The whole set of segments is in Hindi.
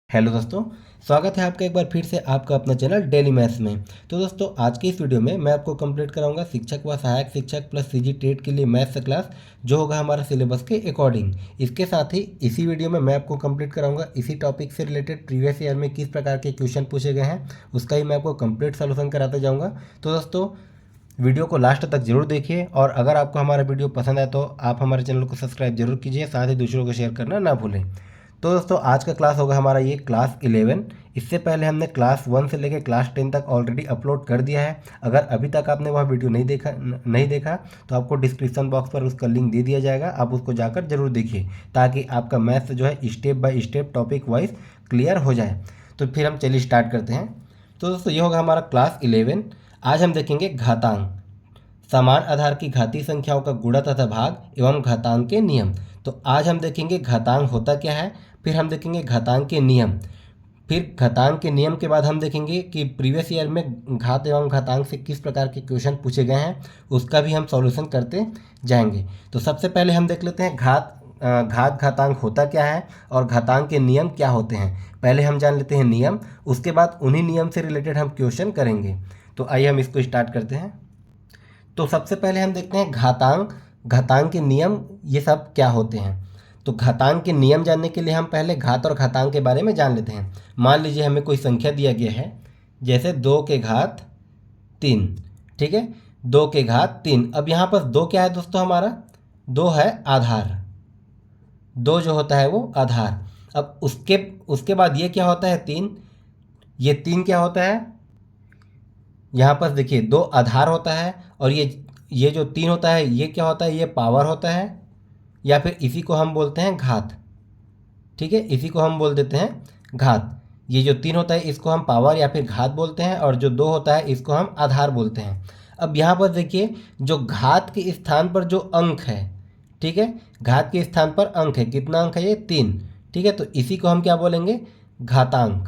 हेलो दोस्तों, स्वागत है आपका एक बार फिर से आपका अपना चैनल डेली मैथ्स में। तो दोस्तों आज की इस वीडियो में मैं आपको कंप्लीट कराऊंगा शिक्षक व सहायक शिक्षक प्लस सीजी टेट के लिए मैथ्स का क्लास, जो होगा हमारा सिलेबस के अकॉर्डिंग। इसके साथ ही इसी वीडियो में मैं आपको कंप्लीट कराऊंगा इसी टॉपिक से रिलेटेड प्रीवियस ईयर में किस प्रकार के क्वेश्चन पूछे गए हैं, उसका ही मैं आपको कंप्लीट सोल्यूशन कराते जाऊँगा। तो दोस्तों वीडियो को लास्ट तक जरूर देखिए, और अगर आपको हमारा वीडियो पसंद आए तो आप हमारे चैनल को सब्सक्राइब जरूर कीजिए, साथ ही दूसरों को शेयर करना ना भूलें। तो दोस्तों आज का क्लास होगा हमारा ये क्लास 11। इससे पहले हमने क्लास 1 से लेकर क्लास 10 तक ऑलरेडी अपलोड कर दिया है। अगर अभी तक आपने वह वीडियो नहीं देखा तो आपको डिस्क्रिप्शन बॉक्स पर उसका लिंक दे दिया जाएगा, आप उसको जाकर जरूर देखिए, ताकि आपका मैथ्स जो है step by step topic wise clear हो जाए। तो फिर हम चलिए स्टार्ट करते हैं। तो दोस्तों ये होगा हमारा क्लास 11। आज हम देखेंगे घातांक, समान आधार की घातीय संख्याओं का गुणा तथा भाग एवं घातांक के नियम। तो आज हम देखेंगे घातांक होता क्या है, फिर हम देखेंगे घातांक के नियम, फिर घातांक के नियम के बाद हम देखेंगे कि प्रीवियस ईयर में घात एवं घातांक से किस प्रकार के क्वेश्चन पूछे गए हैं, उसका भी हम सॉल्यूशन करते जाएंगे। तो सबसे पहले हम देख लेते हैं घात घातांक होता क्या है और घातांक के नियम क्या होते हैं। पहले हम जान लेते हैं नियम, उसके बाद उन्हीं नियम से रिलेटेड हम क्वेश्चन करेंगे। तो आइए हम इसको स्टार्ट करते हैं। तो सबसे पहले हम देखते हैं घातांक, घातांक के नियम ये सब क्या होते हैं। तो घातांक के नियम जानने के लिए हम पहले घात और घातांक के बारे में जान लेते हैं। मान लीजिए हमें कोई संख्या दिया गया है, जैसे 2 के घात 3, ठीक है, 2 के घात 3। अब यहाँ पर 2 क्या है दोस्तों, हमारा 2 है आधार, 2 जो होता है वो आधार। अब उसके बाद ये क्या होता है 3, ये 3 क्या होता है, यहाँ पर देखिए 2 आधार होता है, और ये जो 3 होता है ये क्या होता है, ये पावर होता है, या फिर इसी को हम बोलते हैं घात, ठीक है, इसी को हम बोल देते हैं घात। ये जो 3 होता है इसको हम पावर या फिर घात बोलते हैं, और जो 2 होता है इसको हम आधार बोलते हैं। अब यहाँ पर देखिए जो घात के स्थान पर जो अंक है, ठीक है, घात के स्थान पर अंक है, कितना अंक है ये 3, ठीक है, तो इसी को हम क्या बोलेंगे, घातांक।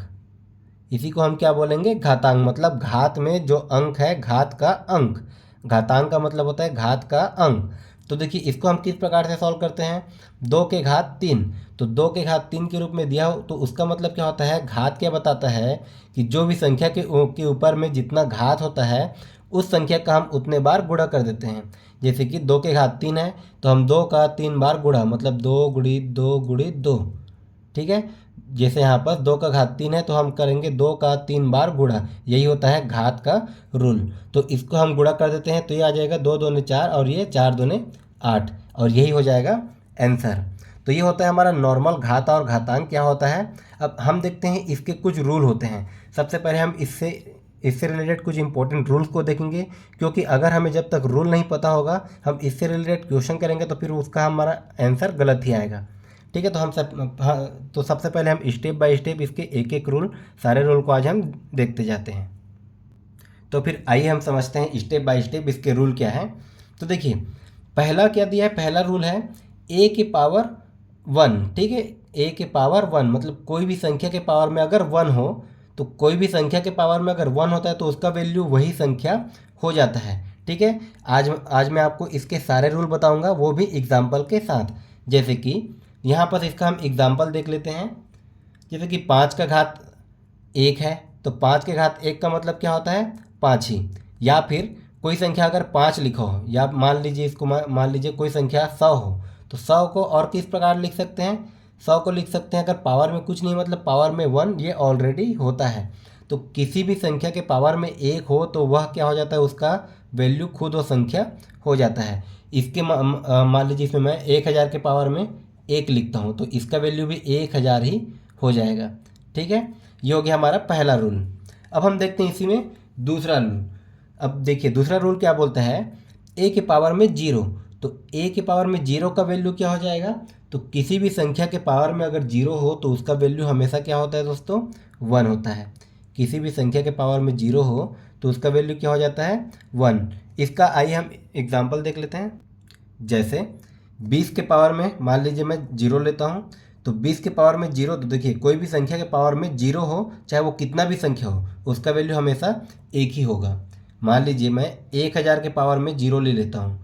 इसी को हम क्या बोलेंगे, घातांक। मतलब घात में जो अंक है, घात का अंक, घातांक का मतलब होता है घात का अंक। तो देखिए इसको हम किस प्रकार से सॉल्व करते हैं, 2 के घात 3, तो 2 के घात 3 के रूप में दिया हो तो उसका मतलब क्या होता है, घात क्या बताता है कि जो भी संख्या के ऊपर में जितना घात होता है उस संख्या का हम उतने बार गुणा कर देते हैं। जैसे कि 2 के घात 3 है तो हम 2 का 3 बार गुणा, मतलब 2 गुणित 2 गुणित 2, ठीक है। जैसे यहाँ पर 2 का घात 3 है तो हम करेंगे 2 का 3 बार गुणा, यही होता है घात का रूल। तो इसको हम गुणा कर देते हैं तो ये आ जाएगा 2 दूने 4 और ये 4 दूने 8, और यही हो जाएगा आंसर। तो ये होता है हमारा नॉर्मल घात और घातांक क्या होता है। अब हम देखते हैं इसके कुछ रूल होते हैं। सबसे पहले हम इससे रिलेटेड कुछ इंपॉर्टेंट रूल्स को देखेंगे, क्योंकि अगर हमें जब तक रूल नहीं पता होगा हम इससे रिलेटेड क्वेश्चन करेंगे तो फिर उसका हमारा आंसर गलत ही आएगा, ठीक है। तो सबसे पहले हम स्टेप बाय स्टेप इसके एक एक रूल, सारे रूल को आज हम देखते जाते हैं। तो फिर आइए हम समझते हैं स्टेप बाय स्टेप इसके रूल क्या है। तो देखिए पहला क्या दिया है, पहला रूल है a के पावर 1, ठीक है, a के पावर 1 मतलब कोई भी संख्या के पावर में अगर 1 हो, तो कोई भी संख्या के पावर में अगर 1 होता है तो उसका वैल्यू वही संख्या हो जाता है, ठीक है। आज मैं आपको इसके सारे रूल बताऊंगा, वो भी एग्जाम्पल के साथ। जैसे कि यहाँ पर इसका हम एग्जाम्पल देख लेते हैं। जैसे कि 5 का घात 1 है तो 5 के घात 1 का मतलब क्या होता है, 5 ही। या फिर कोई संख्या अगर 5 लिखो हो, या मान लीजिए इसको मान लीजिए कोई संख्या 100 हो, तो 100 को और किस प्रकार लिख सकते हैं, 100 को लिख सकते हैं अगर पावर में कुछ नहीं, मतलब पावर में 1 ये ऑलरेडी होता है। तो किसी भी संख्या के पावर में 1 हो तो वह क्या हो जाता है, उसका वैल्यू खुद वो संख्या हो जाता है। इसके मान लीजिए इसमें मैं 1000 के पावर में 1 लिखता हूँ तो इसका वैल्यू भी 1000 ही हो जाएगा, ठीक है। ये हो गया हमारा पहला रूल। अब हम देखते हैं इसी में दूसरा रूल। अब देखिए दूसरा रूल क्या बोलता है, a के पावर में 0, तो a के पावर में 0 का वैल्यू क्या हो जाएगा, तो किसी भी संख्या के पावर में अगर 0 हो तो उसका वैल्यू हमेशा क्या होता है दोस्तों, 1 होता है। किसी भी संख्या के पावर में 0 हो तो उसका वैल्यू क्या हो जाता है, 1। इसका आइए हम एग्जाम्पल देख लेते हैं। जैसे 20 के पावर में मान लीजिए मैं 0 लेता हूँ, तो 20 के पावर में 0, तो देखिए कोई भी संख्या के पावर में 0 हो, चाहे वो कितना भी संख्या हो, उसका वैल्यू हमेशा 1 ही होगा। मान लीजिए मैं 1000 के पावर में 0 ले लेता हूँ,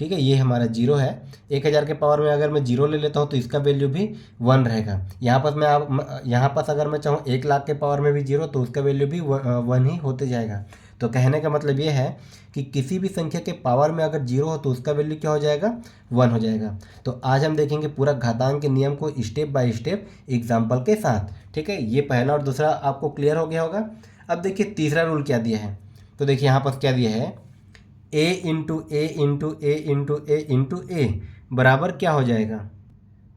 ठीक है, ये हमारा 0 है। 1000 के पावर में अगर मैं 0 ले लेता हूँ तो इसका वैल्यू भी 1 रहेगा। यहाँ पर यहाँ पर अगर मैं चाहूँ 1 लाख के पावर में भी 0 तो उसका वैल्यू भी 1 ही होते जाएगा। तो कहने का मतलब ये है कि किसी भी संख्या के पावर में अगर 0 हो तो उसका वैल्यू क्या हो जाएगा, 1 हो जाएगा। तो आज हम देखेंगे पूरा घातांक के नियम को स्टेप बाय स्टेप एग्जाम्पल के साथ। ठीक है, ये पहला और दूसरा आपको क्लियर हो गया होगा। अब देखिए तीसरा रूल क्या दिया है। तो देखिए यहाँ पर क्या दिया है, a into A into A into A into A बराबर क्या हो जाएगा।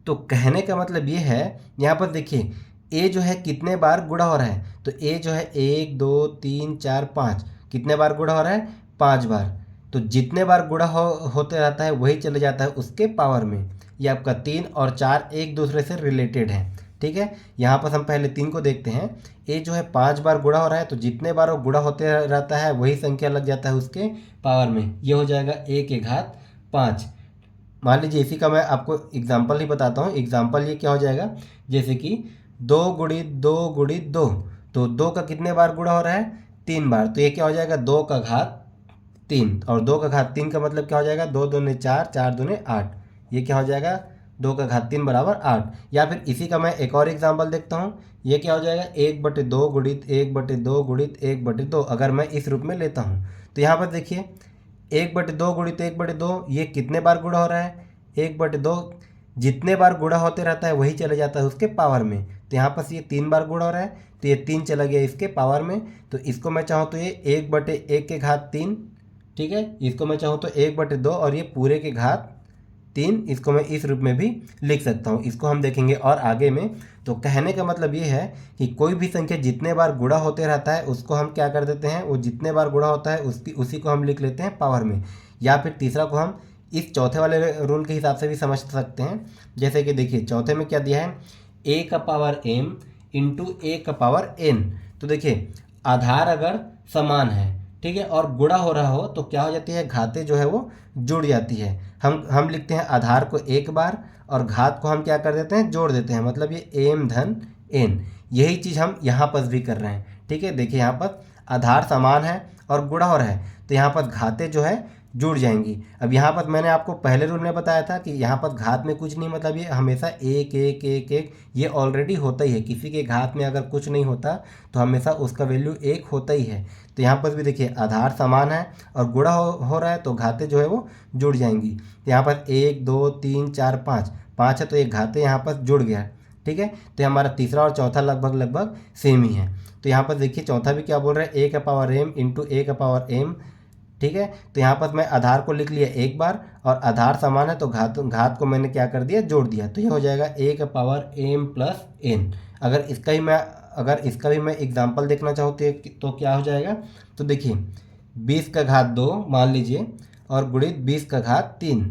तो कहने का मतलब ये है, यहाँ पर देखिए a जो है कितने बार गुणा हो रहा है, तो a जो है 1 2 3 4 5 कितने बार गुणा हो रहा है, 5 बार। तो जितने बार गुणा होते रहता है वही चले जाता है उसके पावर में। ये आपका 3 और 4 एक दूसरे से रिलेटेड है। ठीक है, यहाँ पर हम पहले 3 को देखते हैं। ए जो है 5 बार गुणा हो रहा है, तो जितने बार वो गुणा होते रहता है वही संख्या लग जाता है उसके पावर में। ये हो जाएगा a के घात 5। मान लीजिए इसी का मैं आपको एग्जाम्पल ही बताता हूँ। एग्जाम्पल ये क्या हो जाएगा, जैसे कि 2 गुणित 2 गुणित 2, तो 2 का कितने बार गुणा हो रहा है, 3 बार। तो ये क्या हो जाएगा, 2 का घात 3। और 2 का घात 3 का मतलब क्या हो जाएगा, 2 दूने 4, 4 दूने 8। ये क्या हो जाएगा, 2 का घात 3 बराबर 8। या फिर इसी का मैं एक और एग्जाम्पल देखता हूँ। ये क्या हो जाएगा, 1/2 गुणित 1/2 गुणित 1/2। अगर मैं इस रूप में लेता हूँ तो यहाँ पर देखिए 1/2 गुणित 1/2 ये कितने बार गुणा हो रहा है, 1/2। जितने बार गुणा होते रहता है वही चले जाता है उसके पावर में। तो यहाँ पर ये 3 बार गुणा हो रहा है, तो ये 3 चला गया इसके पावर में। तो इसको मैं चाहूँ तो ये 1/1 के घात 3, ठीक है। इसको मैं चाहूँ तो 1/2 और ये पूरे के घात 3, इसको मैं इस रूप में भी लिख सकता हूँ। इसको हम देखेंगे और आगे में। तो कहने का मतलब ये है कि कोई भी संख्या जितने बार गुणा होते रहता है उसको हम क्या कर देते हैं, वो जितने बार गुणा होता है उसी को हम लिख लेते हैं पावर में। या फिर तीसरा को हम इस चौथे वाले रूल के हिसाब से भी समझ सकते हैं। जैसे कि देखिए चौथे में क्या दिया है, a का पावर m इंटू a का पावर n। तो देखिए आधार अगर समान है, ठीक है, और गुणा हो रहा हो तो क्या हो जाती है, घातें जो है वो जुड़ जाती है। हम लिखते हैं आधार को एक बार और घात को हम क्या कर देते हैं, जोड़ देते हैं। मतलब ये m धन n। यही चीज़ हम यहाँ पर भी कर रहे हैं। ठीक है, देखिए यहाँ पर आधार समान है और गुणा हो रहा है तो यहाँ पर घातें जो है जुड़ जाएंगी। अब यहाँ पर मैंने आपको पहले रूल में बताया था कि यहाँ पर घात में कुछ नहीं, मतलब ये हमेशा एक एक एक एक ये ऑलरेडी होता ही है। किसी के घात में अगर कुछ नहीं होता तो हमेशा उसका वैल्यू 1 होता ही है। तो यहाँ पर भी देखिए आधार समान है और गुणा हो रहा है तो घातें जो है वो जुड़ जाएंगी। तो यहाँ पर 1 2 3 4 5 है तो एक घातें यहाँ पर जुड़ गया। ठीक है, तो हमारा तीसरा और चौथा लगभग सेम ही है। तो यहाँ पर देखिए चौथा भी क्या बोल रहा है, a का पावर m इंटू a का पावर m। ठीक है, तो यहाँ पर मैं आधार को लिख लिया एक बार और आधार समान है तो घात को मैंने क्या कर दिया, जोड़ दिया। तो ये हो जाएगा a का पावर m प्लस n। अगर इसका भी मैं एग्जांपल देखना चाहूँ तो क्या हो जाएगा। तो देखिए 20 का घात 2 मान लीजिए और गुणित 20 का घात 3।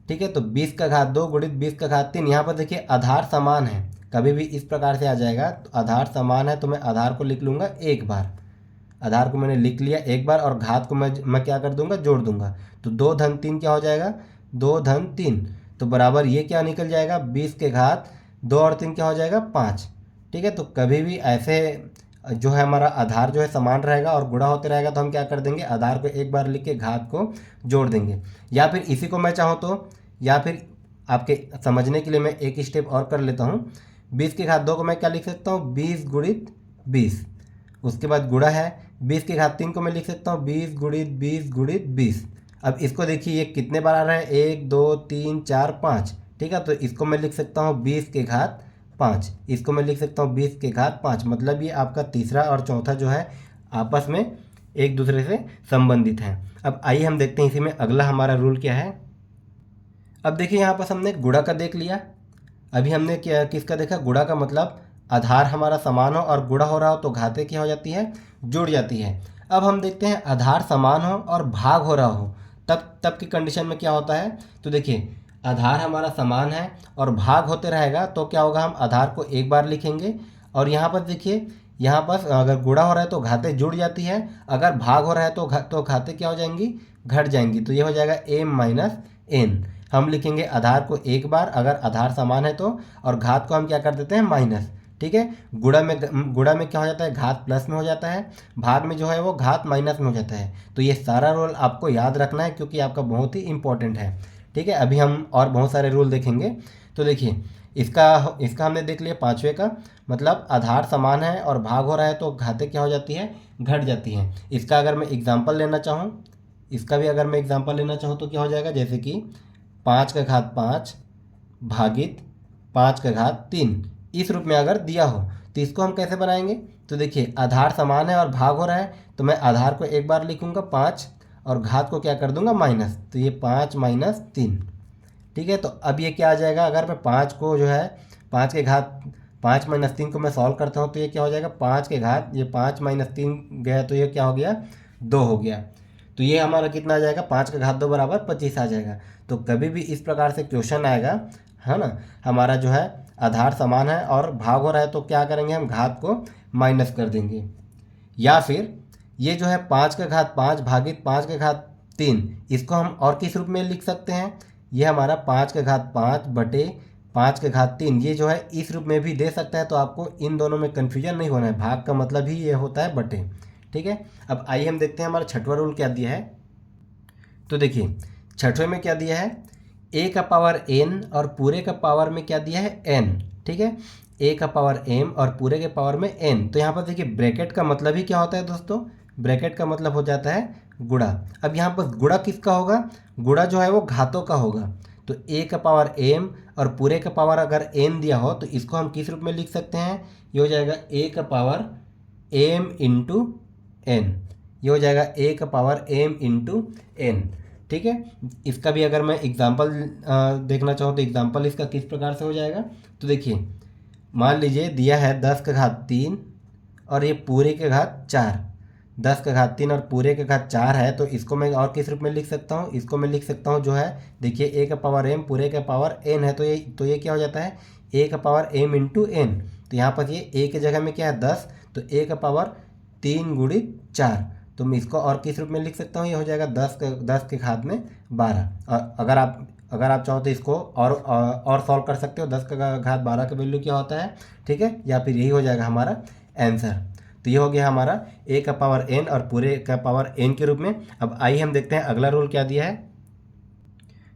ठीक है, तो 20 का घात 2 गुणित 20 का घात 3। यहाँ पर देखिए आधार समान है, कभी भी इस प्रकार से आ जाएगा। तो आधार समान है तो मैं आधार को लिख लूँगा एक बार। आधार को मैंने लिख लिया एक बार और घात को मैं क्या कर दूंगा, जोड़ दूंगा। तो 2 धन 3 क्या हो जाएगा, 2 धन 3। तो बराबर ये क्या निकल जाएगा, 20 के घात 2 और 3 क्या हो जाएगा, 5। ठीक है, तो कभी भी ऐसे जो है हमारा आधार जो है समान रहेगा और गुणा होते रहेगा तो हम क्या कर देंगे, आधार को एक बार लिख के घात को जोड़ देंगे। या फिर इसी को मैं चाहूँ तो, या फिर आपके समझने के लिए मैं एक स्टेप और कर लेता हूँ। 20 के घात 2 को मैं क्या लिख सकता हूँ, 20 गुणित 20। उसके बाद गुणा है 20 के घात 3 को मैं लिख सकता हूँ 20 गुणित 20 गुणित 20। अब इसको देखिए ये कितने बार आ रहा है, 1 2 3 4 5। ठीक है, तो इसको मैं लिख सकता हूँ 20 के घात 5। इसको मैं लिख सकता हूँ 20 के घात 5। मतलब ये आपका तीसरा और चौथा जो है आपस में एक दूसरे से संबंधित हैं। अब आइए हम देखते हैं इसी में अगला हमारा रूल क्या है। अब देखिए यहाँ पर हमने गुणा का देख लिया। अभी हमने क्या किसका देखा, गुणा का मतलब आधार हमारा समान हो और गुणा हो रहा हो तो घातें क्या हो जाती है, जुड़ जाती है। अब हम देखते हैं आधार समान हो और भाग हो रहा हो तब की कंडीशन में क्या होता है। तो देखिए आधार हमारा समान है और भाग होते रहेगा तो क्या होगा, हम आधार को एक बार लिखेंगे और यहाँ पर देखिए यहाँ पर अगर गुणा हो रहा है तो घातें जुड़ जाती है, अगर भाग हो रहा है तो घातें क्या हो जाएंगी, घट जाएंगी। तो ये हो जाएगा m माइनस n। हम लिखेंगे आधार को एक बार अगर आधार समान है तो, और घात को हम क्या कर देते हैं, माइनस। ठीक है। गुणा में क्या हो जाता है, घात प्लस में हो जाता है, भाग में जो है वो घात माइनस में हो जाता है। तो ये सारा रूल आपको याद रखना है क्योंकि आपका बहुत ही इंपॉर्टेंट है। ठीक है, अभी हम और बहुत सारे रूल देखेंगे। तो देखिए इसका इसका हमने देख लिया पाँचवें का, मतलब आधार समान है और भाग हो रहा है तो घातें क्या हो जाती है, घट जाती हैं। इसका अगर मैं एग्जाम्पल लेना चाहूँ, इसका भी अगर मैं एग्जाम्पल लेना चाहूँ तो क्या हो जाएगा, जैसे कि 5 का घात 5 भागित 5 का घात 3 इस रूप में अगर दिया हो तो इसको हम कैसे बनाएंगे। तो देखिए आधार समान है और भाग हो रहा है तो मैं आधार को एक बार लिखूंगा 5 और घात को क्या कर दूंगा माइनस, तो ये 5 - 3। ठीक है, तो अब ये क्या आ जाएगा, अगर मैं 5 को जो है 5 - 3 को मैं सॉल्व करता हूँ तो ये क्या हो जाएगा, 5 ये 5 - 3 गया तो ये क्या हो गया, 2 हो गया। तो ये हमारा कितना आ जाएगा, 5 का घात 2 बराबर 25 आ जाएगा। तो कभी भी इस प्रकार से क्वेश्चन आएगा, है ना, हमारा जो है आधार समान है और भाग हो रहा है तो क्या करेंगे, हम घात को माइनस कर देंगे। या फिर ये जो है 5 का घात 5 भागित 5 का घात 3 इसको हम और किस रूप में लिख सकते हैं, ये हमारा 5 का घात 5 बटे 5 का घात 3 ये जो है इस रूप में भी दे सकता है। तो आपको इन दोनों में कन्फ्यूजन नहीं होना है, भाग का मतलब ही ये होता है बटे। ठीक है, अब आइए हम देखते हैं हमारा छठवां रूल क्या दिया है। तो देखिए छठवें में क्या दिया है, a का पावर n और पूरे का पावर में क्या दिया है n। ठीक है, a का पावर m और पूरे के पावर में n। तो यहाँ पर देखिए ब्रैकेट का मतलब ही क्या होता है दोस्तों, ब्रैकेट का मतलब हो जाता है गुणा। अब यहाँ पर गुणा किसका होगा, गुणा जो है वो घातों का होगा। तो a का पावर m और पूरे का पावर अगर n दिया हो तो इसको हम किस रूप में लिख सकते हैं, ये हो जाएगा a का पावर m इंटू n। ये हो जाएगा a का पावर m इंटू n। ठीक है, इसका भी अगर मैं एग्जाम्पल देखना चाहूँ तो एग्जाम्पल इसका किस प्रकार से हो जाएगा। तो देखिए मान लीजिए दिया है 10 का घात 3 और ये पूरे के घात 4, 10 का घात 3 और पूरे के घात 4 है। तो इसको मैं और किस रूप में लिख सकता हूँ, इसको मैं लिख सकता हूँ जो है, देखिए a का पावर m पूरे का पावर n है तो ये क्या हो जाता है a का पावर m इंटू n। तो यहाँ पर ये a की जगह में क्या है 10, तो a का पावर 3 गुणित 4। तो मैं इसको और किस रूप में लिख सकता हूँ, ये हो जाएगा 10 के घात में 12। और अगर आप चाहो तो इसको और सॉल्व कर सकते हो, 10 का घात 12 का वैल्यू क्या होता है। ठीक है, या फिर यही हो जाएगा हमारा आंसर। तो ये हो गया हमारा a का पावर n और पूरे का पावर n के रूप में। अब आइए हम देखते हैं अगला रूल क्या दिया है।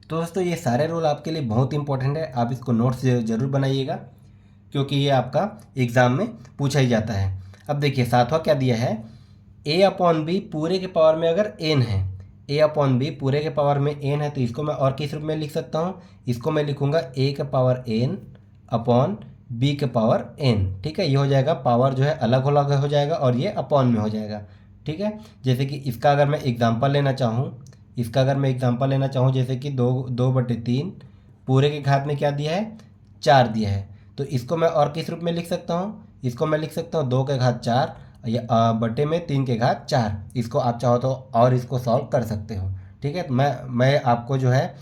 तो दोस्तों ये सारे रूल आपके लिए बहुत इंपॉर्टेंट है, आप इसको नोट्स जरूर बनाइएगा क्योंकि ये आपका एग्ज़ाम में पूछा ही जाता है। अब देखिए सातवां क्या दिया है, a/b पूरे के पावर में अगर n है, a/b पूरे के पावर में n है तो इसको मैं और किस रूप में लिख सकता हूँ, इसको मैं लिखूँगा a का पावर n अपॉन b के पावर n। ठीक है, ये हो जाएगा पावर जो है अलग अलग हो जाएगा और ये अपॉन में हो जाएगा। ठीक है, जैसे कि इसका अगर मैं एग्जांपल लेना चाहूँ, जैसे कि 2/3 पूरे के घात में क्या दिया है 4 दिया है। तो इसको मैं और किस रूप में लिख सकता हूँ, इसको मैं लिख सकता हूँ 2 का घात 4 या बटे में 3 के घात 4। इसको आप चाहो तो और इसको सॉल्व कर सकते हो। ठीक है, तो मैं आपको जो है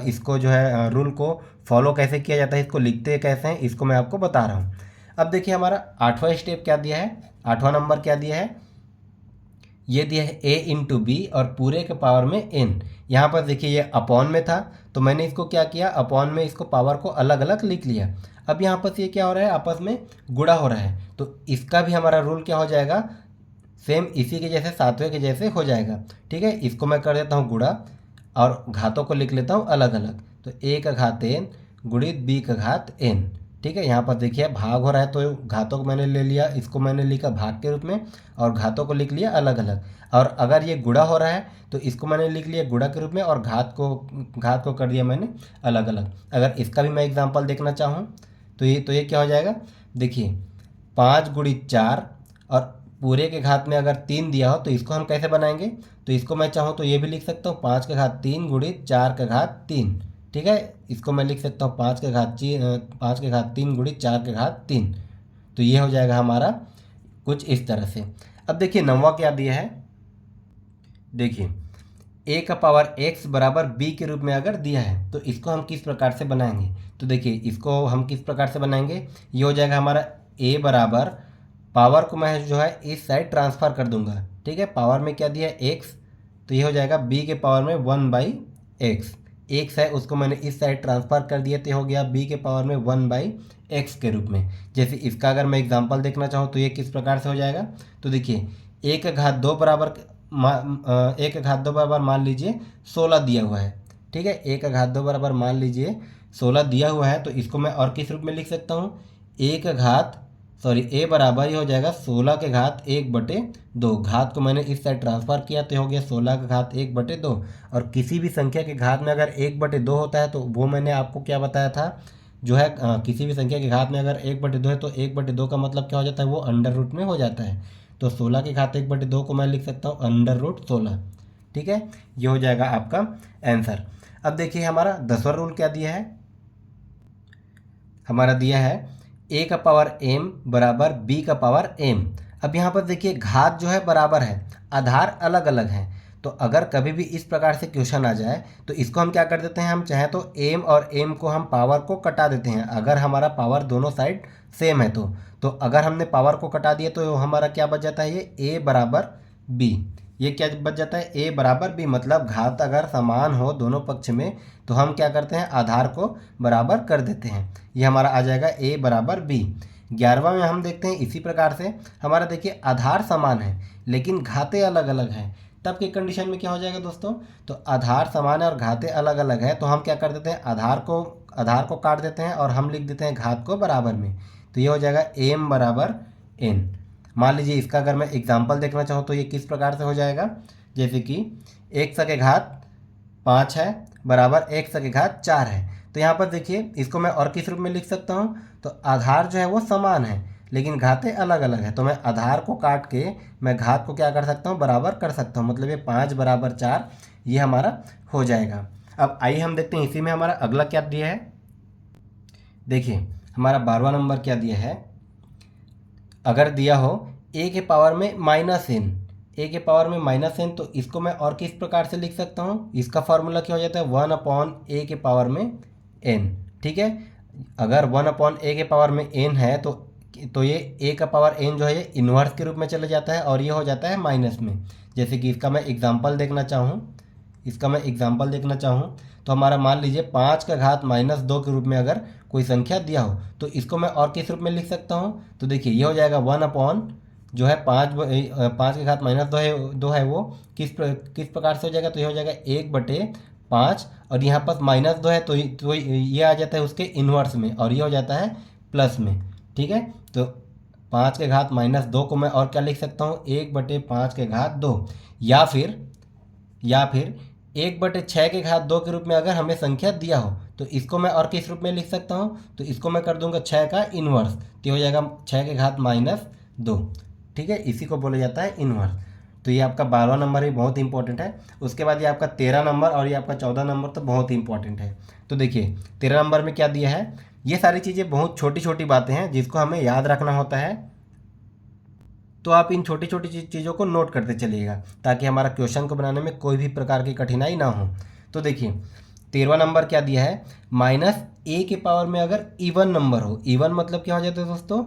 इसको जो है रूल को फॉलो कैसे किया जाता है, इसको लिखते कैसे हैं, इसको मैं आपको बता रहा हूँ। अब देखिए हमारा 8वां स्टेप क्या दिया है, 8वां नंबर क्या दिया है, ये दिया है a इंटू बी और पूरे के पावर में n। यहाँ पर देखिए ये अपॉन में था तो मैंने इसको क्या किया, अपॉन में इसको पावर को अलग अलग लिख लिया। अब यहाँ पर ये क्या हो रहा है, आपस में गुणा हो रहा है तो इसका भी हमारा रूल क्या हो जाएगा, सेम इसी के जैसे 7वें के जैसे हो जाएगा। ठीक है, इसको मैं कर देता हूँ गुणा और घातों को लिख लेता हूँ अलग अलग। तो a का घात n गुणित b का घात n। ठीक है, यहाँ पर देखिए भाग हो रहा है तो घातों को मैंने ले लिया, इसको मैंने लिखा भाग के रूप में और घातों को लिख लिया अलग अलग। और अगर ये गुणा हो रहा है तो इसको मैंने लिख लिया गुणा के रूप में और घात को कर दिया मैंने अलग अलग। अगर इसका भी मैं एग्जांपल देखना चाहूँ तो ये क्या हो जाएगा, देखिए 5 × 4 और पूरे के घात में अगर 3 दिया हो तो इसको हम कैसे बनाएंगे। तो इसको मैं चाहूँ तो ये भी लिख सकता हूँ 5 का घात 3 गुणित 4 का घात 3। ठीक है, इसको मैं लिख सकता हूँ 5 का घात 3 गुणित 4 का घात 3। तो ये हो जाएगा हमारा कुछ इस तरह से। अब देखिए 9वां क्या दिया है, देखिए a का पावर x बराबर b के रूप में अगर दिया है तो इसको हम किस प्रकार से बनाएंगे। तो देखिए इसको हम किस प्रकार से बनाएंगे, ये हो जाएगा हमारा a बराबर, पावर को मैं जो है इस साइड ट्रांसफ़र कर दूंगा। ठीक है, पावर में क्या दिया है x, तो ये हो जाएगा b के पावर में 1/x। एक्स है उसको मैंने इस साइड ट्रांसफ़र कर दिया तो हो गया बी के पावर में 1/x के रूप में। जैसे इसका अगर मैं एग्जांपल देखना चाहूँ तो ये किस प्रकार से हो जाएगा, तो देखिए एक घात दो बराबर एक घात दो बराबर मान लीजिए 16 दिया हुआ है, ठीक है। एक घात दो बराबर मान लीजिए 16 दिया हुआ है, तो इसको मैं और किस रूप में लिख सकता हूँ, ए बराबर ही हो जाएगा 16 के घात 1/2। घात को मैंने इस साइड ट्रांसफ़र किया तो हो गया 16 का घात 1/2। और किसी भी संख्या के घात में अगर 1/2 होता है तो वो मैंने आपको क्या बताया था, जो है किसी भी संख्या के घात में अगर 1/2 है तो 1/2 का मतलब क्या हो जाता है, वो अंडर रूट में हो जाता है। तो 16 के घात 1/2 को मैं लिख सकता हूँ √16, ठीक है। ये हो जाएगा आपका आंसर। अब देखिए हमारा 10वां रूल क्या दिया है, हमारा दिया है a का पावर m बराबर b का पावर m। अब यहाँ पर देखिए घात जो है बराबर है, आधार अलग अलग हैं। तो अगर कभी भी इस प्रकार से क्वेश्चन आ जाए तो इसको हम क्या कर देते हैं, हम चाहे तो m और m को हम पावर को कटा देते हैं, अगर हमारा पावर दोनों साइड सेम है तो अगर हमने पावर को कटा दिया तो हमारा क्या बच जाता है, ये a बराबर b। ये क्या बच जाता है, a बराबर b, मतलब घात अगर समान हो दोनों पक्ष में तो हम क्या करते हैं, आधार को बराबर कर देते हैं। ये हमारा आ जाएगा a बराबर b। 11वां में हम देखते हैं इसी प्रकार से, हमारा देखिए आधार समान है लेकिन घातें अलग अलग हैं, तब की कंडीशन में क्या हो जाएगा दोस्तों, तो आधार समान है और घातें अलग अलग है तो हम क्या कर देते हैं, आधार को काट देते हैं और हम लिख देते हैं घात को बराबर में। तो ये हो जाएगा m बराबर n। मान लीजिए इसका अगर मैं एग्जाम्पल देखना चाहूँ तो ये किस प्रकार से हो जाएगा, जैसे कि x के घात 5 है बराबर x के घात 4 है। तो यहाँ पर देखिए इसको मैं और किस रूप में लिख सकता हूँ, तो आधार जो है वो समान है लेकिन घातें अलग अलग है, तो मैं आधार को काट के मैं घात को क्या कर सकता हूँ, बराबर कर सकता हूँ, मतलब ये 5 बराबर 4 ये हमारा हो जाएगा। अब आइए हम देखते हैं इसी में हमारा अगला क्या दिया है। देखिए हमारा 12वां नंबर क्या दिया है, अगर दिया हो a के पावर में -n, a के पावर में -n, तो इसको मैं और किस प्रकार से लिख सकता हूँ, इसका फार्मूला क्या हो जाता है, 1/a के पावर में n, ठीक है। अगर 1/a के पावर में n है तो ये a का पावर n जो है ये इन्वर्स के रूप में चले जाता है और ये हो जाता है माइनस में। जैसे कि इसका मैं एग्जाम्पल देखना चाहूँ तो हमारा मान लीजिए 5 का घात -2 के रूप में अगर कोई संख्या दिया हो तो इसको मैं और किस रूप में लिख सकता हूँ, तो देखिए ये हो जाएगा 1 जो है 5 के घात -2 है वो किस प्रकार से हो जाएगा, तो ये हो जाएगा 1/5 और यहाँ पर -2 है तो ये आ जाता है उसके इन्वर्स में और ये हो जाता है प्लस में, ठीक है। तो 5 के घात -2 को मैं और क्या लिख सकता हूँ, 1/5 के घात 2, या फिर 1/6 के घात 2 के रूप में अगर हमें संख्या दिया हो तो इसको मैं और किस रूप में लिख सकता हूँ, तो इसको मैं कर दूंगा 6 का इन्वर्स, तो हो जाएगा 6 के घात -2, ठीक है। इसी को बोला जाता है इन्वर्स। तो ये आपका 12वां नंबर भी बहुत इंपॉर्टेंट है। उसके बाद ये आपका 13 नंबर और ये आपका 14 नंबर तो बहुत ही इंपॉर्टेंट है। तो देखिए 13 नंबर में क्या दिया है, ये सारी चीज़ें बहुत छोटी छोटी बातें हैं जिसको हमें याद रखना होता है, तो आप इन छोटी छोटी चीज़ों को नोट करते चलिएगा ताकि हमारा क्वेश्चन को बनाने में कोई भी प्रकार की कठिनाई ना हो। तो देखिए 13वां नंबर क्या दिया है, -a के पावर में अगर इवन नंबर हो, इवन मतलब क्या हो जाता है दोस्तों,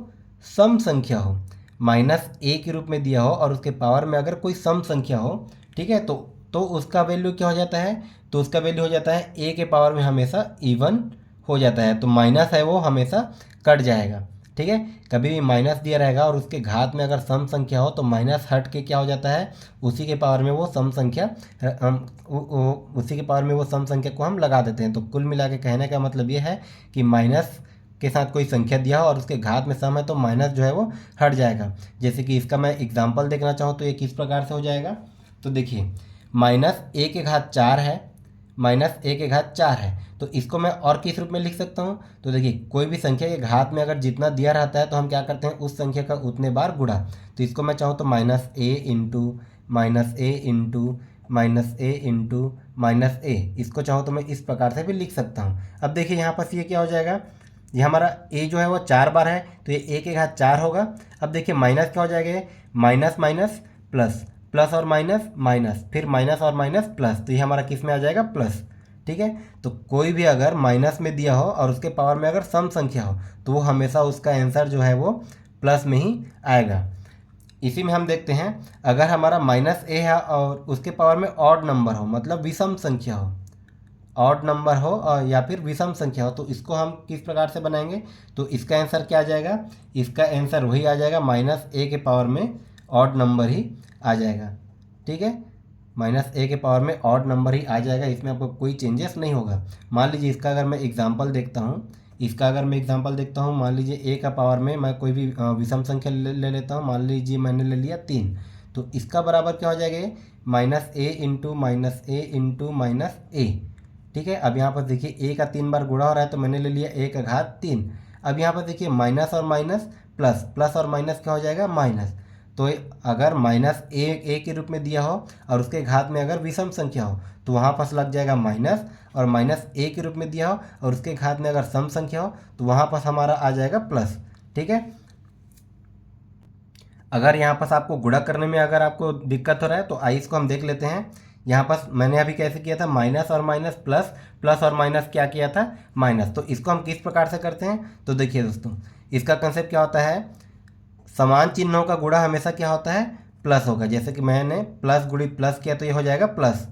सम संख्या हो, -a के रूप में दिया हो और उसके पावर में अगर कोई सम संख्या हो, ठीक है, तो उसका वैल्यू क्या हो जाता है, तो उसका वैल्यू हो जाता है a के पावर में हमेशा इवन हो जाता है, तो माइनस है वो हमेशा कट जाएगा, ठीक है। कभी भी माइनस दिया रहेगा और उसके घात में अगर सम संख्या हो तो माइनस हट के क्या हो जाता है, उसी के पावर में वो सम संख्या उसी के पावर में वो सम संख्या को हम लगा देते हैं। तो कुल मिला के कहने का मतलब ये है कि माइनस के साथ कोई संख्या दिया हो और उसके घात में सम है तो माइनस जो है वो हट जाएगा। जैसे कि इसका मैं एग्जाम्पल देखना चाहूँ तो ये किस प्रकार से हो जाएगा, तो देखिए -a के घात 4 है, -a के घात 4 है, तो इसको मैं और किस रूप में लिख सकता हूँ, तो देखिए कोई भी संख्या के घात में अगर जितना दिया रहता है तो हम क्या करते हैं उस संख्या का उतने बार गुणा। तो इसको मैं चाहूँ तो -a इसको चाहूँ तो मैं इस प्रकार से भी लिख सकता हूँ। अब देखिए यहाँ पर ये क्या हो जाएगा, ये हमारा a जो है वो 4 बार है तो ये a के घात 4 होगा। अब देखिए माइनस क्या हो जाएगा, माइनस माइनस प्लस, प्लस और माइनस माइनस, फिर माइनस और माइनस प्लस, तो ये हमारा किस में आ जाएगा, प्लस, ठीक है। तो कोई भी अगर माइनस में दिया हो और उसके पावर में अगर सम संख्या हो तो वो हमेशा उसका आंसर जो है वो प्लस में ही आएगा। इसी में हम देखते हैं अगर हमारा -a है और उसके पावर में ऑड नंबर हो, मतलब विषम संख्या हो, ऑड नंबर हो और या फिर विषम संख्या हो, तो इसको हम किस प्रकार से बनाएंगे, तो इसका आंसर क्या आ जाएगा, इसका आंसर वही आ जाएगा -a के पावर में ऑड नंबर ही आ जाएगा। ठीक है, -a के पावर में ऑड नंबर ही आ जाएगा, इसमें आपको कोई चेंजेस नहीं होगा। मान लीजिए इसका अगर मैं एग्जांपल देखता हूँ, मान लीजिए a का पावर में मैं कोई भी विषम संख्या ले लेता हूँ। मान लीजिए मैंने ले लिया 3, तो इसका बराबर क्या हो जाएगा, -a into -a into -a। ठीक है, अब यहाँ पर देखिए a का 3 बार गुणा हो रहा है, तो मैंने ले लिया a का घात 3। अब यहाँ पर देखिए माइनस और माइनस प्लस, प्लस और माइनस क्या हो जाएगा, माइनस। तो अगर -a के रूप में दिया हो और उसके घात में अगर विषम संख्या हो तो वहाँ पास लग जाएगा माइनस, और -a के रूप में दिया हो और उसके घात में अगर सम संख्या हो तो वहाँ पास हमारा आ जाएगा प्लस। ठीक है, अगर यहाँ पास आपको गुणा करने में अगर आपको दिक्कत हो रहा है तो आइए इसको हम देख लेते हैं। यहाँ पास मैंने अभी कैसे किया था, माइनस और माइनस प्लस, प्लस और माइनस क्या किया था, माइनस। तो इसको हम किस प्रकार से करते हैं, तो देखिए दोस्तों, इसका कंसेप्ट क्या होता है, समान चिन्हों का गुणा हमेशा क्या होता है, प्लस होगा। जैसे कि मैंने प्लस गुणित प्लस किया तो ये हो जाएगा प्लस।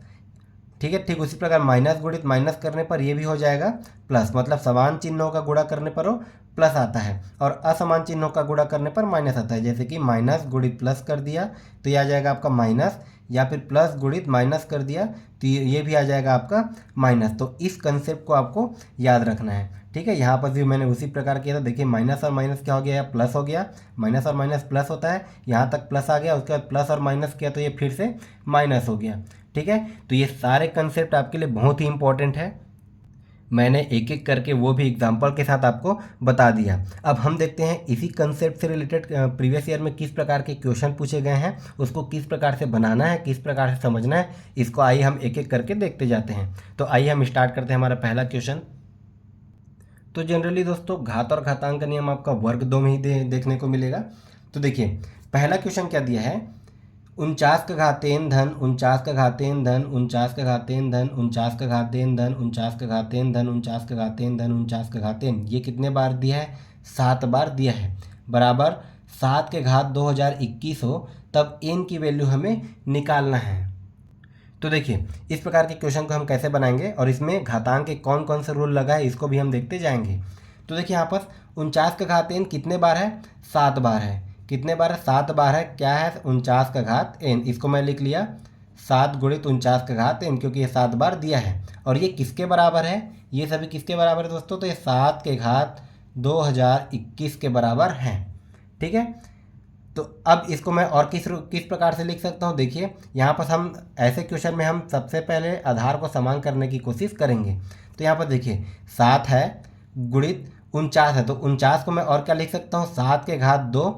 ठीक है, ठीक उसी प्रकार माइनस गुणित माइनस करने पर ये भी हो जाएगा प्लस, मतलब समान चिन्हों का गुणा करने पर वो प्लस आता है और असमान चिन्हों का गुणा करने पर माइनस आता है। जैसे कि माइनस गुणित प्लस कर दिया तो ये आ जाएगा आपका माइनस, या फिर प्लस गुणित माइनस कर दिया तो ये भी आ जाएगा आपका माइनस। तो इस कंसेप्ट को आपको याद रखना है। ठीक है, यहाँ पर भी मैंने उसी प्रकार किया था। देखिए माइनस और माइनस क्या हो गया, प्लस हो गया, माइनस और माइनस प्लस होता है, यहाँ तक प्लस आ गया, उसके बाद प्लस और माइनस किया तो ये फिर से माइनस हो गया। ठीक है, तो ये सारे कंसेप्ट आपके लिए बहुत ही इंपॉर्टेंट है, मैंने एक एक करके वो भी एग्जाम्पल के साथ आपको बता दिया। अब हम देखते हैं इसी कंसेप्ट से रिलेटेड प्रीवियस ईयर में किस प्रकार के क्वेश्चन पूछे गए हैं, उसको किस प्रकार से बनाना है, किस प्रकार से समझना है, इसको आइए हम एक एक करके देखते जाते हैं। तो आइए हम स्टार्ट करते हैं हमारा पहला क्वेश्चन। तो जनरली दोस्तों घात और घातांक का नियम आपका वर्ग 2 में ही देखने को मिलेगा। तो देखिए पहला क्वेश्चन क्या दिया है, 49 का घातेन धन 49 का घातेन धन 49 का घातेन धन 49 का घातेन धन 49 का घातेन धन 49 का घातेन धन 49 का घातेन, ये कितने बार दिया है, 7 बार दिया है। बराबर 7 के घात 2021 हो तब n की वैल्यू हमें निकालना है। तो देखिए इस प्रकार के क्वेश्चन को हम कैसे बनाएंगे और इसमें घातांक के कौन कौन से रूल लगा है इसको भी हम देखते जाएंगे। तो देखिए यहाँ पर 49 का घात n कितने बार है, 7 बार है। कितने बार है, 7 बार है। क्या है, 49 का घात n, इसको मैं लिख लिया 7 गुणित 49 का घात n, क्योंकि ये 7 बार दिया है। और ये किसके बराबर है, ये सभी किसके बराबर है दोस्तों, तो ये 7 के घात 2021 के बराबर हैं। ठीक है, तो अब इसको मैं और किस प्रकार से लिख सकता हूँ, देखिए यहाँ पर हम ऐसे क्वेश्चन में हम सबसे पहले आधार को समान करने की कोशिश करेंगे। तो यहाँ पर देखिए 7 है गुणित 49 है, तो 49 को मैं और क्या लिख सकता हूँ, 7 के घात 2,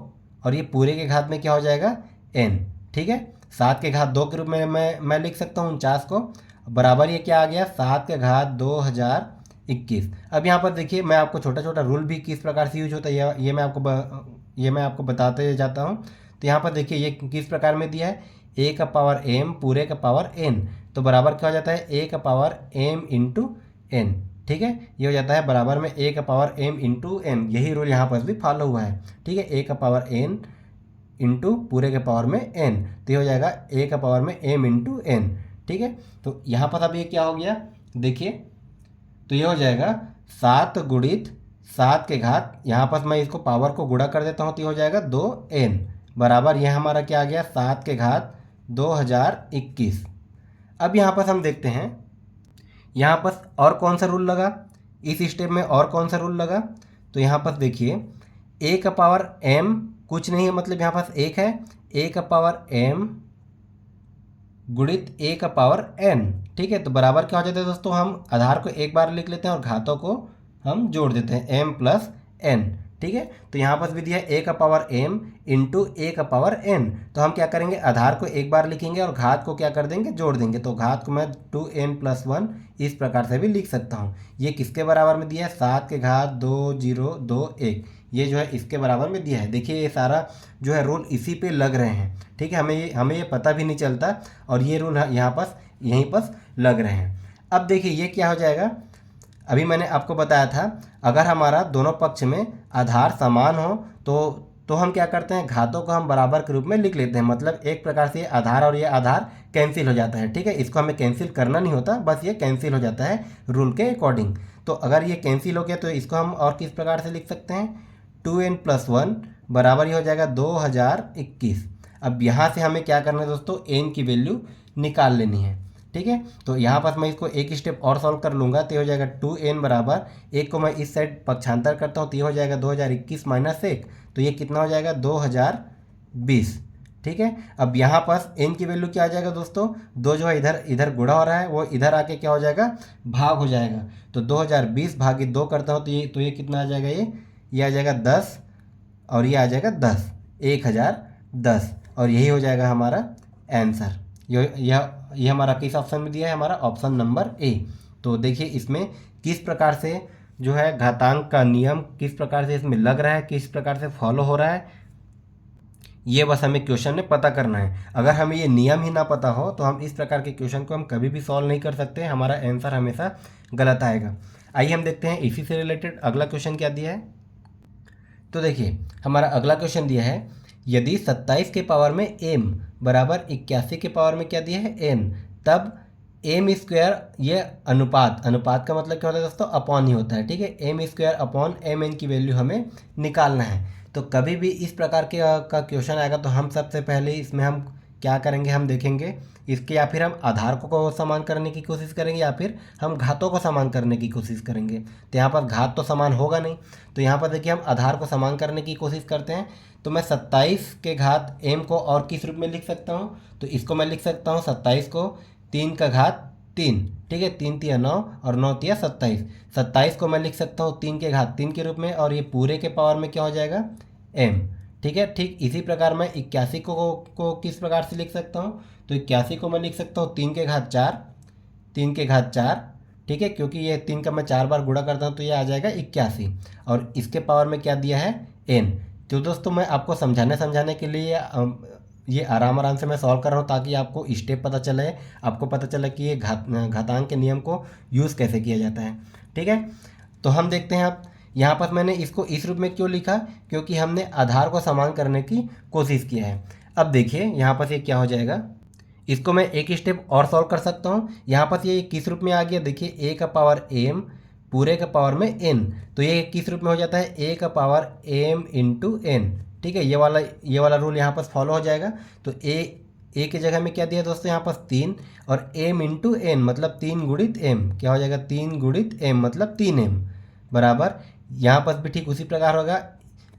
और ये पूरे के घात में क्या हो जाएगा, n। ठीक है, 7 के घात 2 के रूप में मैं लिख सकता हूँ 49 को, बराबर ये क्या आ गया, 7 के घात 2021। अब यहाँ पर देखिए मैं आपको छोटा छोटा रूल भी किस प्रकार से यूज होता है ये मैं आपको बताते जाता हूँ। तो यहाँ पर देखिए ये किस प्रकार में दिया है, a का पावर m पूरे का पावर n, तो बराबर क्या हो जाता है, a का पावर m इंटू n। ठीक है, ये हो जाता है बराबर में a का पावर m इंटू n। यही रूल यहाँ पर भी फॉलो हुआ है। ठीक है, a का पावर n इंटू पूरे के पावर में n, तो ये हो जाएगा a का पावर में m इंटू n। ठीक है, तो यहाँ पर अब ये क्या हो गया, देखिए तो ये हो जाएगा 7 गुणित 7 के घात, यहाँ पर मैं इसको पावर को गुणा कर देता हूँ तो ये हो जाएगा 2n, बराबर यह हमारा क्या आ गया, 7 के घात 2021। अब यहाँ पर हम देखते हैं यहाँ पर और कौन सा रूल लगा, इस स्टेप में और कौन सा रूल लगा। तो यहाँ पर देखिए a का पावर m कुछ नहीं है, मतलब यहाँ पास 1 है, a का पावर m गुणित a का पावर n। ठीक है, तो बराबर क्या हो जाता है दोस्तों, हम आधार को एक बार लिख लेते हैं और घातों को हम जोड़ देते हैं m प्लस n। ठीक है, तो यहाँ पर भी दिया a का पावर m इंटू a का पावर n, तो हम क्या करेंगे, आधार को एक बार लिखेंगे और घात को क्या कर देंगे, जोड़ देंगे। तो घात को मैं 2n + 1 इस प्रकार से भी लिख सकता हूँ। ये किसके बराबर में दिया है, 7 के घात 2021, ये जो है इसके बराबर में दिया है। देखिए ये सारा जो है रूल इसी पे लग रहे हैं। ठीक है, हमें ये पता भी नहीं चलता और ये रूल यहाँ पर यहीं पर लग रहे हैं। अब देखिए ये क्या हो जाएगा, अभी मैंने आपको बताया था अगर हमारा दोनों पक्ष में आधार समान हो तो तो हम क्या करते हैं, घातों को हम बराबर के रूप में लिख लेते हैं, मतलब एक प्रकार से ये आधार और ये आधार कैंसिल हो जाता है। ठीक है, इसको हमें कैंसिल करना नहीं होता, बस ये कैंसिल हो जाता है रूल के अकॉर्डिंग। तो अगर ये कैंसिल हो गया तो इसको हम और किस प्रकार से लिख सकते हैं, 2n+1 बराबर ये हो जाएगा 2021। अब यहाँ से हमें क्या करना है दोस्तों, n की वैल्यू निकाल लेनी है। ठीक है, तो यहाँ पर मैं इसको एक स्टेप और सॉल्व कर लूँगा, तो ये हो जाएगा 2n बराबर, एक को मैं इस साइड पक्षांतर करता हूँ तो ये हो जाएगा 2021 माइनस 1, तो ये कितना हो जाएगा 2020। ठीक है, अब यहाँ पास n की वैल्यू क्या आ जाएगा दोस्तों, दो जो है इधर इधर गुणा हो रहा है, वो इधर आके क्या हो जाएगा, भाग हो जाएगा। तो 2020 भागे 2 करता हूँ तो ये कितना आ जाएगा, ये आ जाएगा 10 और ये आ जाएगा 10, 1010, और यही हो जाएगा हमारा आंसर। यह हमारा किस ऑप्शन में दिया है, हमारा ऑप्शन नंबर ए। तो देखिए इसमें किस प्रकार से जो है घातांक का नियम किस प्रकार से इसमें लग रहा है, किस प्रकार से फॉलो हो रहा है, ये बस हमें क्वेश्चन में पता करना है। अगर हमें ये नियम ही ना पता हो तो हम इस प्रकार के क्वेश्चन को हम कभी भी सॉल्व नहीं कर सकते, हमारा आंसर हमेशा गलत आएगा। आइए हम देखते हैं इसी से रिलेटेड अगला क्वेश्चन क्या दिया है। तो देखिए हमारा अगला क्वेश्चन दिया है, यदि 27 के पावर में m बराबर 81 के पावर में क्या दिया है n, तब m स्क्वायर, ये अनुपात का मतलब क्या होता है दोस्तों, अपॉन ही होता है। ठीक है, m स्क्वायर अपॉन mn की वैल्यू हमें निकालना है। तो कभी भी इस प्रकार के का क्वेश्चन आएगा तो हम सबसे पहले इसमें हम क्या करेंगे, हम देखेंगे इसके, या फिर हम आधार को समान करने की कोशिश करेंगे या फिर हम घातों को समान करने की कोशिश करेंगे। तो यहाँ पर घात तो समान होगा नहीं, तो यहाँ पर देखिए हम आधार को समान करने की कोशिश करते हैं। तो मैं 27 के घात m को और किस रूप में लिख सकता हूँ, तो इसको मैं लिख सकता हूँ 27 को 3 का घात 3। ठीक है, 3 तिया 9 और 9 तिया 27। 27 को मैं लिख सकता हूँ 3 के घात 3 के रूप में, और ये पूरे के पावर में क्या हो जाएगा, m। ठीक है, ठीक इसी प्रकार मैं 81 को किस प्रकार से लिख सकता हूँ, तो 81 को मैं लिख सकता हूँ 3 के घात 4, 3 के घात 4। ठीक है, क्योंकि ये 3 का मैं 4 बार गुणा करता हूँ तो ये आ जाएगा 81, और इसके पावर में क्या दिया है, n। तो दोस्तों मैं आपको समझाने के लिए ये आराम से मैं सॉल्व कर रहा हूँ, ताकि आपको स्टेप पता चले, आपको पता चले कि ये घातांक के नियम को यूज़ कैसे किया जाता है। ठीक है, तो हम देखते हैं अब यहाँ पर मैंने इसको इस रूप में क्यों लिखा, क्योंकि हमने आधार को समान करने की कोशिश किया है। अब देखिए यहाँ पर ये क्या हो जाएगा, इसको मैं एक स्टेप और सॉल्व कर सकता हूँ। यहाँ पर ये किस रूप में आ गया, देखिए a का पावर m पूरे का पावर में n, तो ये किस रूप में हो जाता है, a का पावर m इंटू n। ठीक है, ये वाला रूल यहाँ पर फॉलो हो जाएगा। तो a की जगह में क्या दिया दोस्तों, यहाँ पर 3, और m इंटू n मतलब 3 गुणित m, क्या हो जाएगा 3 गुणित m मतलब 3m बराबर, यहाँ पर भी ठीक उसी प्रकार होगा।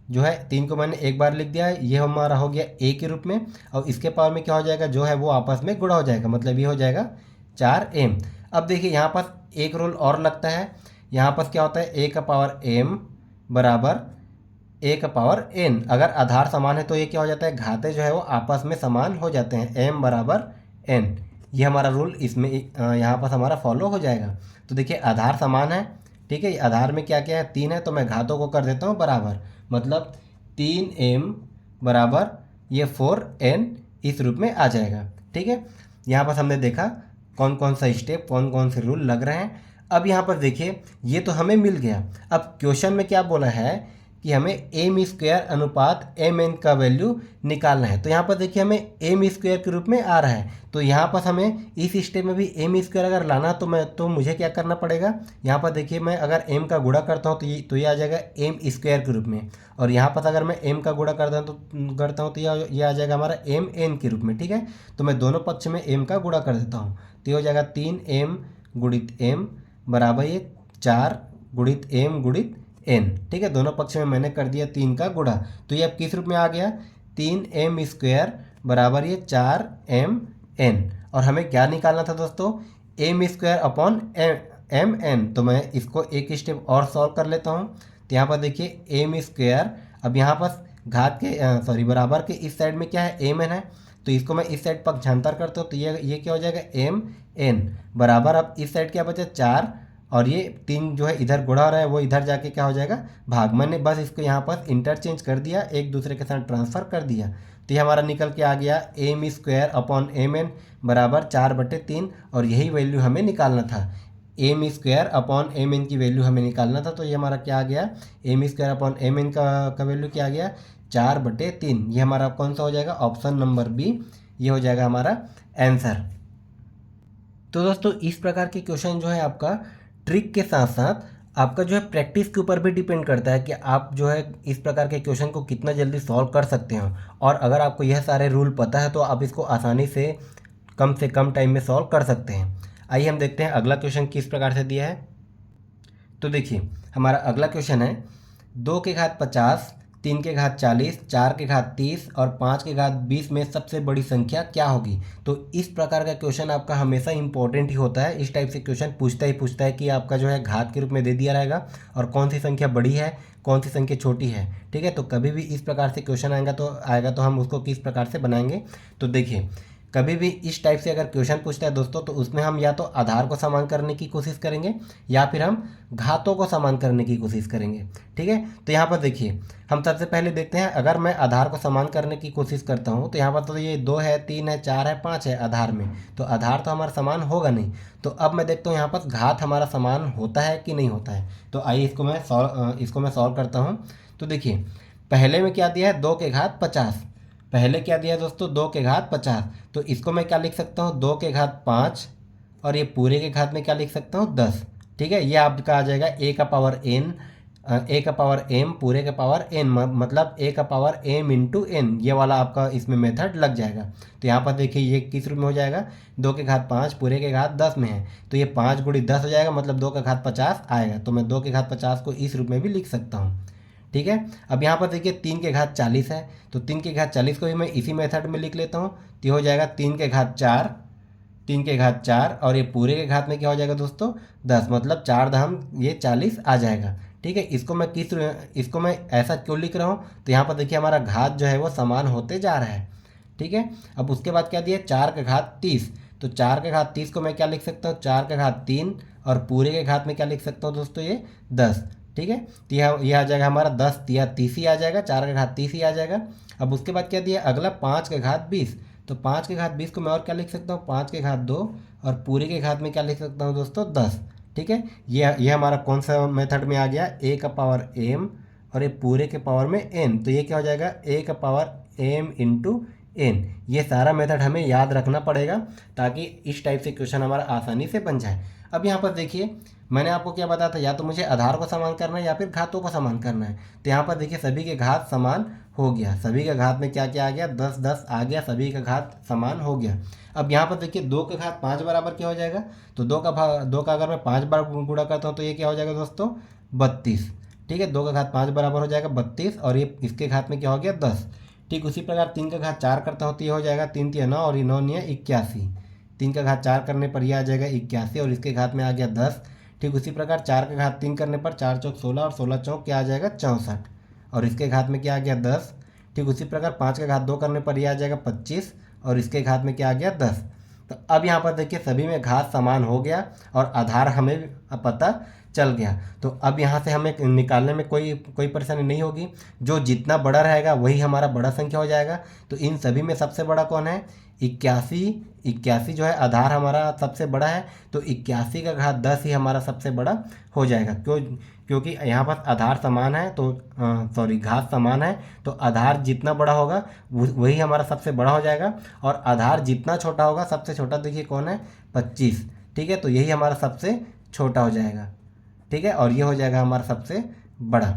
जो है 3 को मैंने एक बार लिख दिया है, ये हमारा हो गया a के रूप में, और इसके पावर में क्या हो जाएगा, जो है वो आपस में गुणा हो जाएगा, मतलब ये हो जाएगा 4m। अब देखिए यहाँ पर एक रूल और लगता है, यहाँ पर क्या होता है, a का पावर m बराबर a का पावर n। अगर आधार समान है तो ये क्या हो जाता है, घाते जो है वो आपस में समान हो जाते हैं, m बराबर n। ये हमारा रूल इसमें यहाँ पर हमारा फॉलो हो जाएगा। तो देखिए आधार समान है। ठीक है, आधार में क्या क्या है, 3 है, तो मैं घातों को कर देता हूँ बराबर, मतलब 3m बराबर ये 4n इस रूप में आ जाएगा। ठीक है, यहाँ पर हमने देखा कौन कौन सा स्टेप, कौन कौन से रूल लग रहे हैं। अब यहाँ पर देखिए ये तो हमें मिल गया। अब क्वेश्चन में क्या बोला है कि हमें m स्क्वायर अनुपात mn का वैल्यू निकालना है। तो यहाँ पर देखिए हमें m स्क्वायर के रूप में आ रहा है, तो यहाँ पर हमें इस स्टेप में भी m स्क्वायर अगर लाना तो मुझे क्या करना पड़ेगा, यहाँ पर देखिए मैं अगर m का गुणा करता हूँ तो ये आ जाएगा m स्क्वायर के रूप में, और यहाँ पर अगर मैं m का गुणा करता हूँ तो ये आ जाएगा हमारा mn के रूप में। ठीक है, तो मैं दोनों पक्ष में m का गुणा कर देता हूँ, तो ये हो जाएगा 3m गुणित m बराबर ये 4 गुणित m गुणित n। ठीक है, दोनों पक्ष में मैंने कर दिया 3 का गुणा, तो ये अब किस रूप में आ गया, 3m स्क्वायर बराबर ये 4mn। और हमें क्या निकालना था दोस्तों, m स्क्वायर अपॉन mn। तो मैं इसको एक स्टेप और सॉल्व कर लेता हूँ। तो यहाँ पर देखिए m स्क्वायर, अब यहाँ पर घात के बराबर के इस साइड में क्या है, mn है, तो इसको मैं इस साइड पक्षांतर करता हूँ तो ये क्या हो जाएगा, mn बराबर, अब इस साइड क्या बचा 4, और ये 3 जो है इधर गुणा हो रहा है वो इधर जाके क्या हो जाएगा, भाग। मैंने बस इसको यहाँ पर इंटरचेंज कर दिया, एक दूसरे के साथ ट्रांसफ़र कर दिया, तो ये हमारा निकल के आ गया m स्क्वायर अपॉन mn बराबर 4/3, और यही वैल्यू हमें निकालना था, m स्क्वायर अपॉन mn की वैल्यू हमें निकालना था। तो ये हमारा क्या आ गया, m स्क्वायर अपॉन mn का वैल्यू क्या आ गया, 4/3। ये हमारा कौन सा हो जाएगा, ऑप्शन नंबर बी, ये हो जाएगा हमारा आंसर। तो दोस्तों इस प्रकार के क्वेश्चन जो है आपका ट्रिक के साथ साथ आपका जो है प्रैक्टिस के ऊपर भी डिपेंड करता है कि आप जो है इस प्रकार के क्वेश्चन को कितना जल्दी सॉल्व कर सकते हो। और अगर आपको यह सारे रूल पता है तो आप इसको आसानी से कम टाइम में सॉल्व कर सकते हैं। आइए हम देखते हैं अगला क्वेश्चन किस प्रकार से दिया है। तो देखिए हमारा अगला क्वेश्चन है 2 के घात 50, 3 के घात 40, 4 के घात 30 और 5 के घात 20 में सबसे बड़ी संख्या क्या होगी। तो इस प्रकार का क्वेश्चन आपका हमेशा इंपॉर्टेंट ही होता है। इस टाइप से क्वेश्चन पूछता है कि आपका जो है घात के रूप में दे दिया रहेगा और कौन सी संख्या बड़ी है, कौन सी संख्या छोटी है। ठीक है, तो कभी भी इस प्रकार से क्वेश्चन आएगा तो हम उसको किस प्रकार से बनाएंगे। तो देखिए कभी भी इस टाइप से अगर क्वेश्चन पूछता है दोस्तों तो उसमें हम या तो आधार को समान करने की कोशिश करेंगे या फिर हम घातों को समान करने की कोशिश करेंगे। ठीक है, तो यहाँ पर देखिए हम सबसे पहले देखते हैं, अगर मैं आधार को समान करने की कोशिश करता हूँ तो यहाँ पर तो ये 2 है, 3 है, 4 है, 5 है आधार में, तो आधार तो हमारा समान होगा नहीं। तो अब मैं देखता हूँ यहाँ पर घात हमारा समान होता है कि नहीं होता है। तो आइए इसको मैं सॉल्व करता हूँ। तो देखिए पहले में क्या दिया है, 2 के घात 50। पहले क्या दिया है दोस्तों, 2 के घात 50। तो इसको मैं क्या लिख सकता हूँ, 2 के घात 5 और ये पूरे के घात में क्या लिख सकता हूँ, 10। ठीक है, ये आपका आ जाएगा a का पावर n, a का पावर m पूरे का पावर n, मतलब a का पावर m इंटू n। ये वाला आपका इसमें मेथड लग जाएगा। तो यहाँ पर देखिए ये किस रूप में हो जाएगा, 2 के घात 5 पूरे के घात 10 में है, तो ये 5 गुणी 10 हो जाएगा, मतलब 2 का घात 50 आएगा। तो मैं 2 के घात 50 को इस रूप में भी लिख सकता हूँ। ठीक है, अब यहाँ पर देखिए 3 के घात 40 है, तो 3 के घात 40 को भी मैं इसी मेथड में लिख लेता हूँ। तो ये हो जाएगा 3 के घात 4, 3 के घात 4 और ये पूरे के घात में क्या हो जाएगा दोस्तों, 10, मतलब 4 दहम ये 40 आ जाएगा। ठीक है, इसको मैं ऐसा क्यों लिख रहा हूँ, तो यहाँ पर देखिए हमारा घात जो है वो समान होते जा रहा है। ठीक है, अब उसके बाद क्या दिया, 4 के घात 30। तो 4 के घात 30 को मैं क्या लिख सकता हूँ, 4 के घात 3 और पूरे के घात में क्या लिख सकता हूँ दोस्तों, ये 10। ठीक है, तो यह आ जाएगा हमारा 10 या 30 ही आ जाएगा, 4 का घात 30 ही आ जाएगा। अब उसके बाद क्या दिया अगला, 5 के घात 20। तो 5 के घात 20 को मैं और क्या लिख सकता हूँ, 5 के घात 2 और पूरे के घात में क्या लिख सकता हूँ दोस्तों, 10। ठीक है, ये हमारा कौन सा मेथड में आ गया, a का पावर m और ये पूरे के पावर में n। तो ये क्या हो जाएगा, a का पावर m इंटू n। ये सारा मेथड हमें याद रखना पड़ेगा ताकि इस टाइप से क्वेश्चन हमारा आसानी से बन जाए। अब यहाँ पर देखिए मैंने आपको क्या बताया था, या तो मुझे आधार को समान करना है या फिर घातों को समान करना है। तो यहाँ पर देखिए सभी के घात समान हो गया, सभी के घात में क्या क्या आ गया, 10 10 आ गया, सभी का घात समान हो गया। अब यहाँ पर देखिए 2 का घात 5 बराबर क्या हो जाएगा, तो 2 का अगर मैं 5 बार गुणा करता हूँ तो ये क्या हो जाएगा दोस्तों, 32। ठीक है, 2 का घात 5 बराबर हो जाएगा 32 और ये इसके घात में क्या हो गया, 10। ठीक उसी प्रकार 3 का घात 4 करता हूँ तो ये हो जाएगा 3 3 9 और ये 9 9 81। 3 का घात 4 करने पर यह आ जाएगा 81 और इसके घात में आ गया 10। ठीक उसी प्रकार 4 का घात 3 करने पर 4 चौक 16 और 16 चौक क्या आ जाएगा, 64 और इसके घात में क्या आ गया, 10। ठीक उसी प्रकार 5 का घात 2 करने पर यह आ जाएगा 25 और इसके घात में क्या आ गया, 10। तो अब यहाँ पर देखिए सभी में घात समान हो गया और आधार हमें पता चल गया। तो अब यहाँ से हमें निकालने में कोई परेशानी नहीं होगी। जो जितना बड़ा रहेगा वही हमारा बड़ा संख्या हो जाएगा। तो इन सभी में सबसे बड़ा कौन है, 81 जो है आधार हमारा सबसे बड़ा है। तो 81 का घात 10 ही हमारा सबसे बड़ा हो जाएगा। क्योंकि यहाँ पर आधार समान है तो घात समान है, तो आधार जितना बड़ा होगा वही हमारा सबसे बड़ा हो जाएगा और आधार जितना छोटा होगा, सबसे छोटा देखिए कौन है, 25। ठीक है, तो यही हमारा सबसे छोटा हो जाएगा। ठीक है, और ये हो जाएगा हमारा सबसे बड़ा।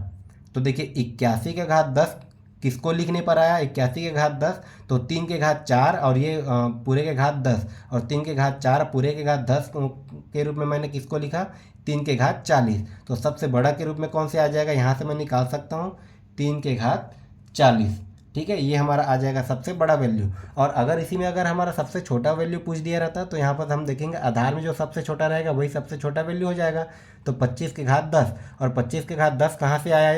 तो देखिए 81 के घात 10 किसको लिखने पर आया, 81 के घात 10, तो 3 के घात 4 और ये पूरे के घात 10 और 3 के घात 4 पूरे के घात 10 के रूप में मैंने किसको लिखा, 3 के घात 40। तो सबसे बड़ा के रूप में कौन से आ जाएगा, यहाँ से मैं निकाल सकता हूँ 3 के घात 40। ठीक है, ये हमारा आ जाएगा सबसे बड़ा वैल्यू। और अगर इसी में अगर हमारा सबसे छोटा वैल्यू पूछ दिया रहता तो यहाँ पर हम देखेंगे आधार में जो सबसे छोटा रहेगा वही सबसे छोटा वैल्यू हो जाएगा। तो 25 के घात 10 और 25 के घात 10 कहाँ से आया,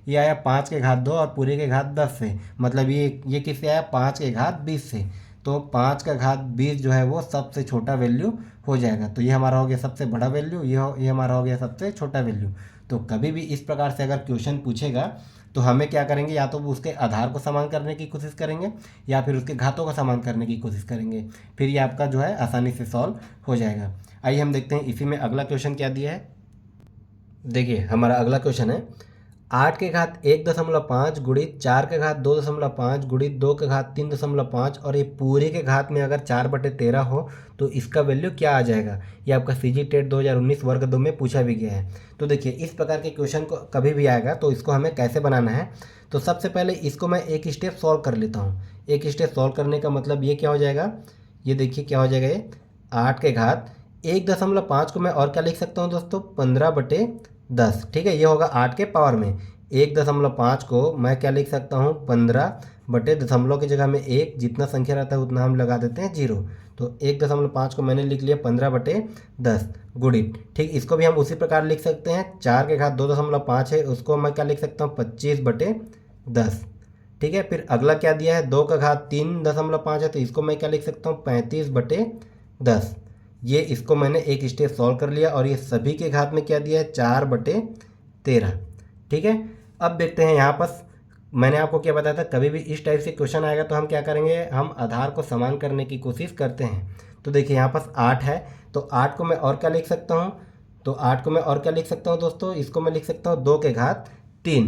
ये आया 5 के घात 2 और पूरे के घात 10 से, मतलब ये किससे आया, 5 के घात 20 से। तो 5 का घात 20 जो है वो सबसे छोटा वैल्यू हो जाएगा। तो ये हमारा हो गया सबसे बड़ा वैल्यू, ये हमारा हो गया सबसे छोटा वैल्यू। तो कभी भी इस प्रकार से अगर क्वेश्चन पूछेगा तो हमें क्या करेंगे, या तो उसके आधार को समान करने की कोशिश करेंगे या फिर उसके घातों को समान करने की कोशिश करेंगे, फिर ये आपका जो है आसानी से सॉल्व हो जाएगा। आइए हम देखते हैं इसी में अगला क्वेश्चन क्या दिया है। देखिए हमारा अगला क्वेश्चन है 8 के घात 1.5 गुणित 4 के घात 2.5 गुणित 2 के घात 3.5 और ये पूरे के घात में अगर 4/13 हो तो इसका वैल्यू क्या आ जाएगा। ये आपका सीजी टेट 2019 वर्ग 2 में पूछा भी गया है। तो देखिए इस प्रकार के क्वेश्चन को कभी भी आएगा तो इसको हमें कैसे बनाना है। तो सबसे पहले इसको मैं एक स्टेप सॉल्व कर लेता हूँ। एक स्टेप सॉल्व करने का मतलब ये क्या हो जाएगा, ये देखिए क्या हो जाएगा, ये 8 के घात 1.5 को मैं और क्या लिख सकता हूँ दोस्तों, 15/10। ठीक है, ये होगा 8 के पावर में। 1.5 को मैं क्या लिख सकता हूँ, 15/दशमलव की जगह में 1, जितना संख्या रहता है उतना हम लगा देते हैं 0। तो 1.5 को मैंने लिख लिया 15/10 गुणित, ठीक, इसको भी हम उसी प्रकार लिख सकते हैं। 4 के घात 2.5 है, उसको मैं क्या लिख सकता हूँ, 25/10। ठीक है, फिर अगला क्या दिया है, 2 का घात 3.5 है, तो इसको मैं क्या लिख सकता हूँ, 35/10। ये इसको मैंने एक स्टेप सॉल्व कर लिया। और ये सभी के घात में क्या दिया है, 4/13। ठीक है, अब देखते हैं यहाँ पर मैंने आपको क्या बताया था, कभी भी इस टाइप से क्वेश्चन आएगा तो हम क्या करेंगे, हम आधार को समान करने की कोशिश करते हैं। तो देखिए यहाँ पर 8 है, तो 8 को मैं और क्या लिख सकता हूँ, तो 8 को मैं और क्या लिख सकता हूँ दोस्तों, इसको मैं लिख सकता हूँ 2 के घात 3।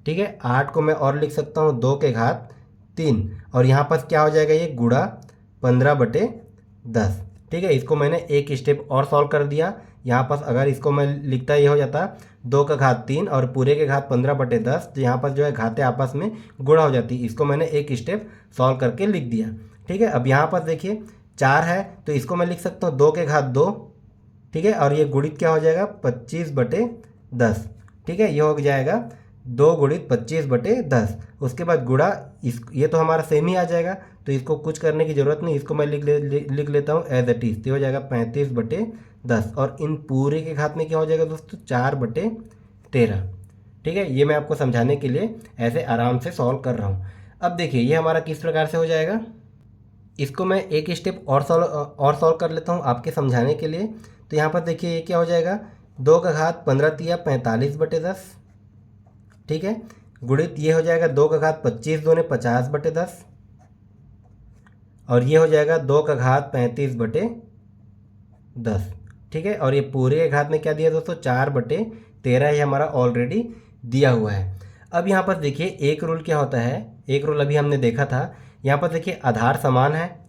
ठीक है, 8 को मैं और लिख सकता हूँ 2 के घात 3। और यहाँ पर क्या हो जाएगा, ये गुणा 15/10। ठीक है, इसको मैंने एक स्टेप और सॉल्व कर दिया। यहाँ पर अगर इसको मैं लिखता, ये हो जाता 2 का घात 3 और पूरे के घात 15/10, तो यहाँ पर जो है घातें आपस में गुणा हो जाती। इसको मैंने एक स्टेप सॉल्व करके लिख दिया। ठीक है, अब यहाँ पर देखिए 4 है, तो इसको मैं लिख सकता हूँ 2 के घात 2। ठीक है, और ये गुणित क्या हो जाएगा, 25/10। ठीक है, ये हो जाएगा 2 गुणित 25/10। उसके बाद गुणा इस, ये तो हमारा सेम ही आ जाएगा, तो इसको कुछ करने की ज़रूरत नहीं, इसको मैं लिख लेता हूँ एज इट इज़। तो हो जाएगा 35/10। और इन पूरे के घात में क्या हो जाएगा दोस्तों, 4/13। ठीक है, ये मैं आपको समझाने के लिए ऐसे आराम से सॉल्व कर रहा हूँ। अब देखिए ये हमारा किस प्रकार से हो जाएगा, इसको मैं एक स्टेप और सॉल्व कर लेता हूँ आपके समझाने के लिए। तो यहाँ पर देखिए ये क्या हो जाएगा, 2 का घात 15 तिया 45/10। ठीक है, गुणित ये हो जाएगा 2 का घात 25 दूने 50/10। और ये हो जाएगा 2 का घात 35/10। ठीक है, और ये पूरे के घात में क्या दिया दोस्तों, 4/13 ही हमारा ऑलरेडी दिया हुआ है। अब यहाँ पर देखिए एक रूल क्या होता है, एक रूल अभी हमने देखा था। यहाँ पर देखिए आधार समान है,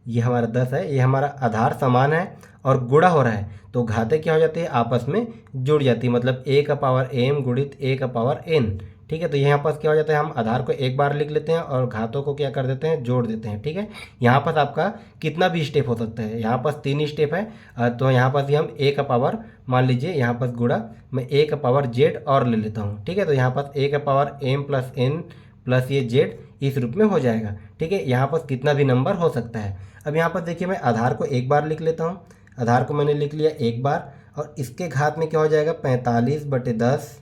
ये हमारा 10 है, ये हमारा आधार समान है और गुणा हो रहा है, तो घातें क्या हो जाती है, आपस में जुड़ जाती है। मतलब a का पावर m गुणित a का पावर n। ठीक है, तो यहाँ पर क्या हो जाता है, हम आधार को एक बार लिख लेते हैं और घातों को क्या कर देते हैं, जोड़ देते हैं। ठीक है, यहाँ पर आपका कितना भी स्टेप हो सकता है, यहाँ पर 3 स्टेप है। तो यहाँ पर भी हम a का पावर मान लीजिए, यहाँ पर गुणा मैं a का पावर z और ले लेता हूँ। ठीक है, तो यहाँ पर a का power m plus n plus ये z इस रूप में हो जाएगा। ठीक है, यहाँ पर कितना भी नंबर हो सकता है। अब यहाँ पर देखिए मैं आधार को एक बार लिख लेता हूँ, आधार को मैंने लिख लिया एक बार। और इसके घात में क्या हो जाएगा, 45/10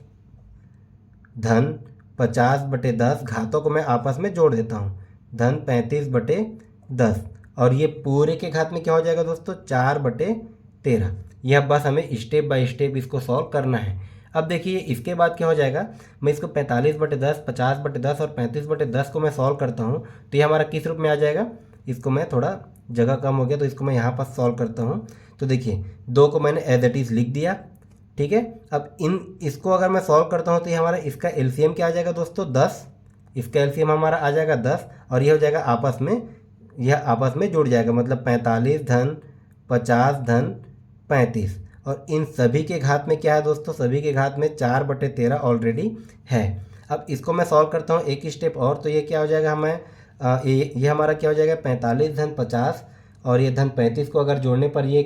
धन 50/10। घातों को मैं आपस में जोड़ देता हूँ, धन 35/10। और ये पूरे के घात में क्या हो जाएगा दोस्तों, 4/13। यह बस हमें स्टेप बाय स्टेप इसको सॉल्व करना है। अब देखिए इसके बाद क्या हो जाएगा, मैं इसको 45/10, 50/10 और 35/10 को मैं सॉल्व करता हूँ, तो ये हमारा किस रूप में आ जाएगा। इसको मैं थोड़ा जगह कम हो गया तो इसको मैं यहाँ पर सॉल्व करता हूँ। तो देखिए 2 को मैंने एज इट इज़ लिख दिया। ठीक है, अब इसको अगर मैं सॉल्व करता हूँ तो ये हमारा इसका एलसीएम क्या आ जाएगा दोस्तों, 10। इसका एलसीएम हमारा आ जाएगा 10 और ये हो जाएगा आपस में, यह आपस में जुड़ जाएगा। मतलब 45 धन 50 धन 35। और इन सभी के घात में क्या है दोस्तों, सभी के घात में 4/13 ऑलरेडी है। अब इसको मैं सॉल्व करता हूँ एक स्टेप और, तो ये क्या हो जाएगा, हमें ये हमारा क्या हो जाएगा, 45 धन 50 और ये धन 35 को अगर जोड़ने पर ये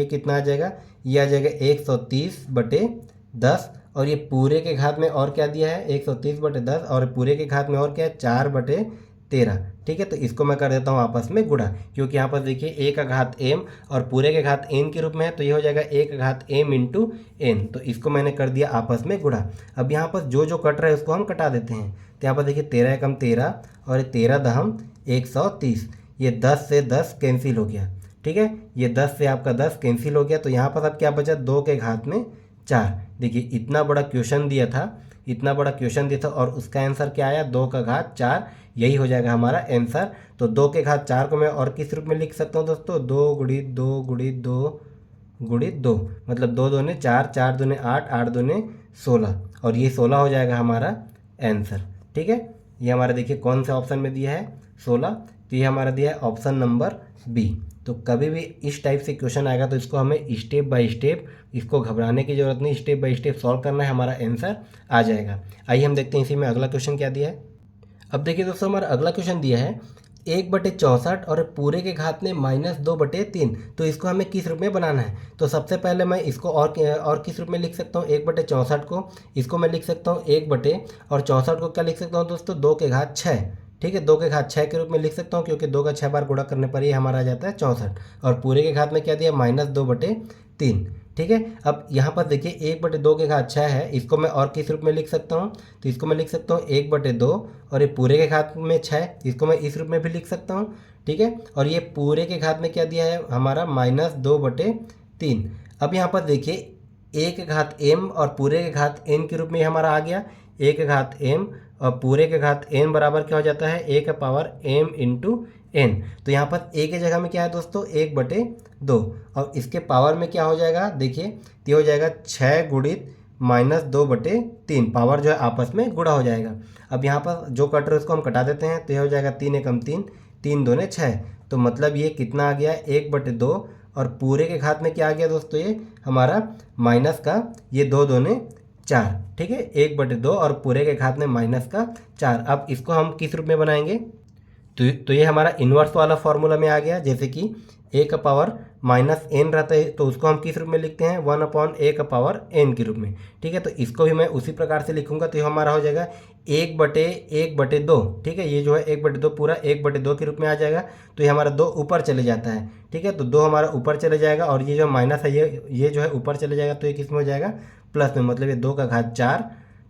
कितना आ जाएगा, ये आ जाएगा 130/10। और ये पूरे के घात में और क्या दिया है, 130/10 और पूरे के घात में और क्या है, 4/13। ठीक है, तो इसको मैं कर देता हूँ आपस में गुणा, क्योंकि यहाँ पर देखिए a का घात m और पूरे के घात n के रूप में है, तो ये हो जाएगा a का घात m इंटू n। तो इसको मैंने कर दिया आपस में गुणा। अब यहाँ पर जो जो कट रहा है उसको हम कटा देते हैं। तो यहाँ पर देखिए 13 एकम 13 और ये 13 दहम 130। ये 10 से 10 कैंसिल हो गया। ठीक है, ये 10 से आपका 10 कैंसिल हो गया। तो यहाँ पर अब क्या बचा, 2 के घात में 4। देखिए इतना बड़ा क्वेश्चन दिया था, इतना बड़ा क्वेश्चन दिया था और उसका आंसर क्या आया, 2 का घात 4। यही हो जाएगा हमारा आंसर। तो 2 के घात 4 को मैं और किस रूप में लिख सकता हूँ दोस्तों, 2 गुणित 2 गुणित 2 गुणित 2। मतलब 2 दूने 4, 4 दूने 8, 8 दूने 16 और ये 16 हो जाएगा हमारा आंसर। ठीक है, ये हमारा देखिए कौन सा ऑप्शन में दिया है 16, तो ये हमारा दिया है ऑप्शन नंबर बी। तो कभी भी इस टाइप से क्वेश्चन आएगा तो इसको हमें स्टेप बाय स्टेप, इसको घबराने की ज़रूरत नहीं, स्टेप बाय स्टेप सॉल्व करना है, हमारा आंसर आ जाएगा। आइए हम देखते हैं इसी में अगला क्वेश्चन क्या दिया है। अब देखिए दोस्तों, हमारा अगला क्वेश्चन दिया है 1/64 और पूरे के घात में -2/3, तो इसको हमें किस रूप में बनाना है। तो सबसे पहले मैं इसको और किस रूप में लिख सकता हूँ, 1/64 को इसको मैं लिख सकता हूँ 1/64 को क्या लिख सकता हूँ दोस्तों, 2 के घात 6। ठीक है, 2 के घात 6 के रूप में लिख सकता हूँ, क्योंकि 2 का 6 बार गुणा करने पर ये हमारा आ जाता है 64, और पूरे के घात में क्या दिया -2/3। ठीक है, अब यहाँ पर देखिए 1/2 के घात 6 है, इसको मैं और किस रूप में लिख सकता हूँ, तो इसको मैं लिख सकता हूँ 1/2, और ये पूरे के घात में 6, इसको मैं इस रूप में भी लिख सकता हूँ। ठीक है, और ये पूरे के घात में क्या दिया है हमारा -2/3। अब यहाँ पर देखिए 1 के घात m और पूरे के घात n के रूप में हमारा आ गया, 1 के घात m और पूरे के घात n बराबर क्या हो जाता है, a का पावर m इंटू n। तो यहाँ पर a की जगह में क्या है दोस्तों 1/2, और इसके पावर में क्या हो जाएगा देखिए, तो हो जाएगा 6 गुणित -2/3, पावर जो है आपस में गुणा हो जाएगा। अब यहाँ पर जो कट रहा है उसको हम कटा देते हैं, तो ये हो जाएगा 3 एकम 3, 3 दूने 6, तो मतलब ये कितना आ गया 1/2, और पूरे के घात में क्या आ गया दोस्तों, ये हमारा माइनस का ये 2 दूने 4। ठीक है, 1/2 और पूरे के घात में -4। अब इसको हम किस रूप में बनाएंगे, तो ये हमारा इन्वर्स वाला फॉर्मूला में आ गया। जैसे कि a का पावर -n रहता है तो उसको हम किस रूप में लिखते हैं, 1/a का पावर n के रूप में। ठीक है, तो इसको भी मैं उसी प्रकार से लिखूंगा, तो ये हमारा हो जाएगा 1/1/2। ठीक है, ये जो है 1/2 पूरा 1/2 के रूप में आ जाएगा, तो ये हमारा 2 ऊपर चले जाता है। ठीक है, तो 2 हमारा ऊपर चले जाएगा, और ये जो माइनस है ये जो है ऊपर चले जाएगा, तो ये किस में हो जाएगा प्लस में, मतलब ये 2 का घात 4।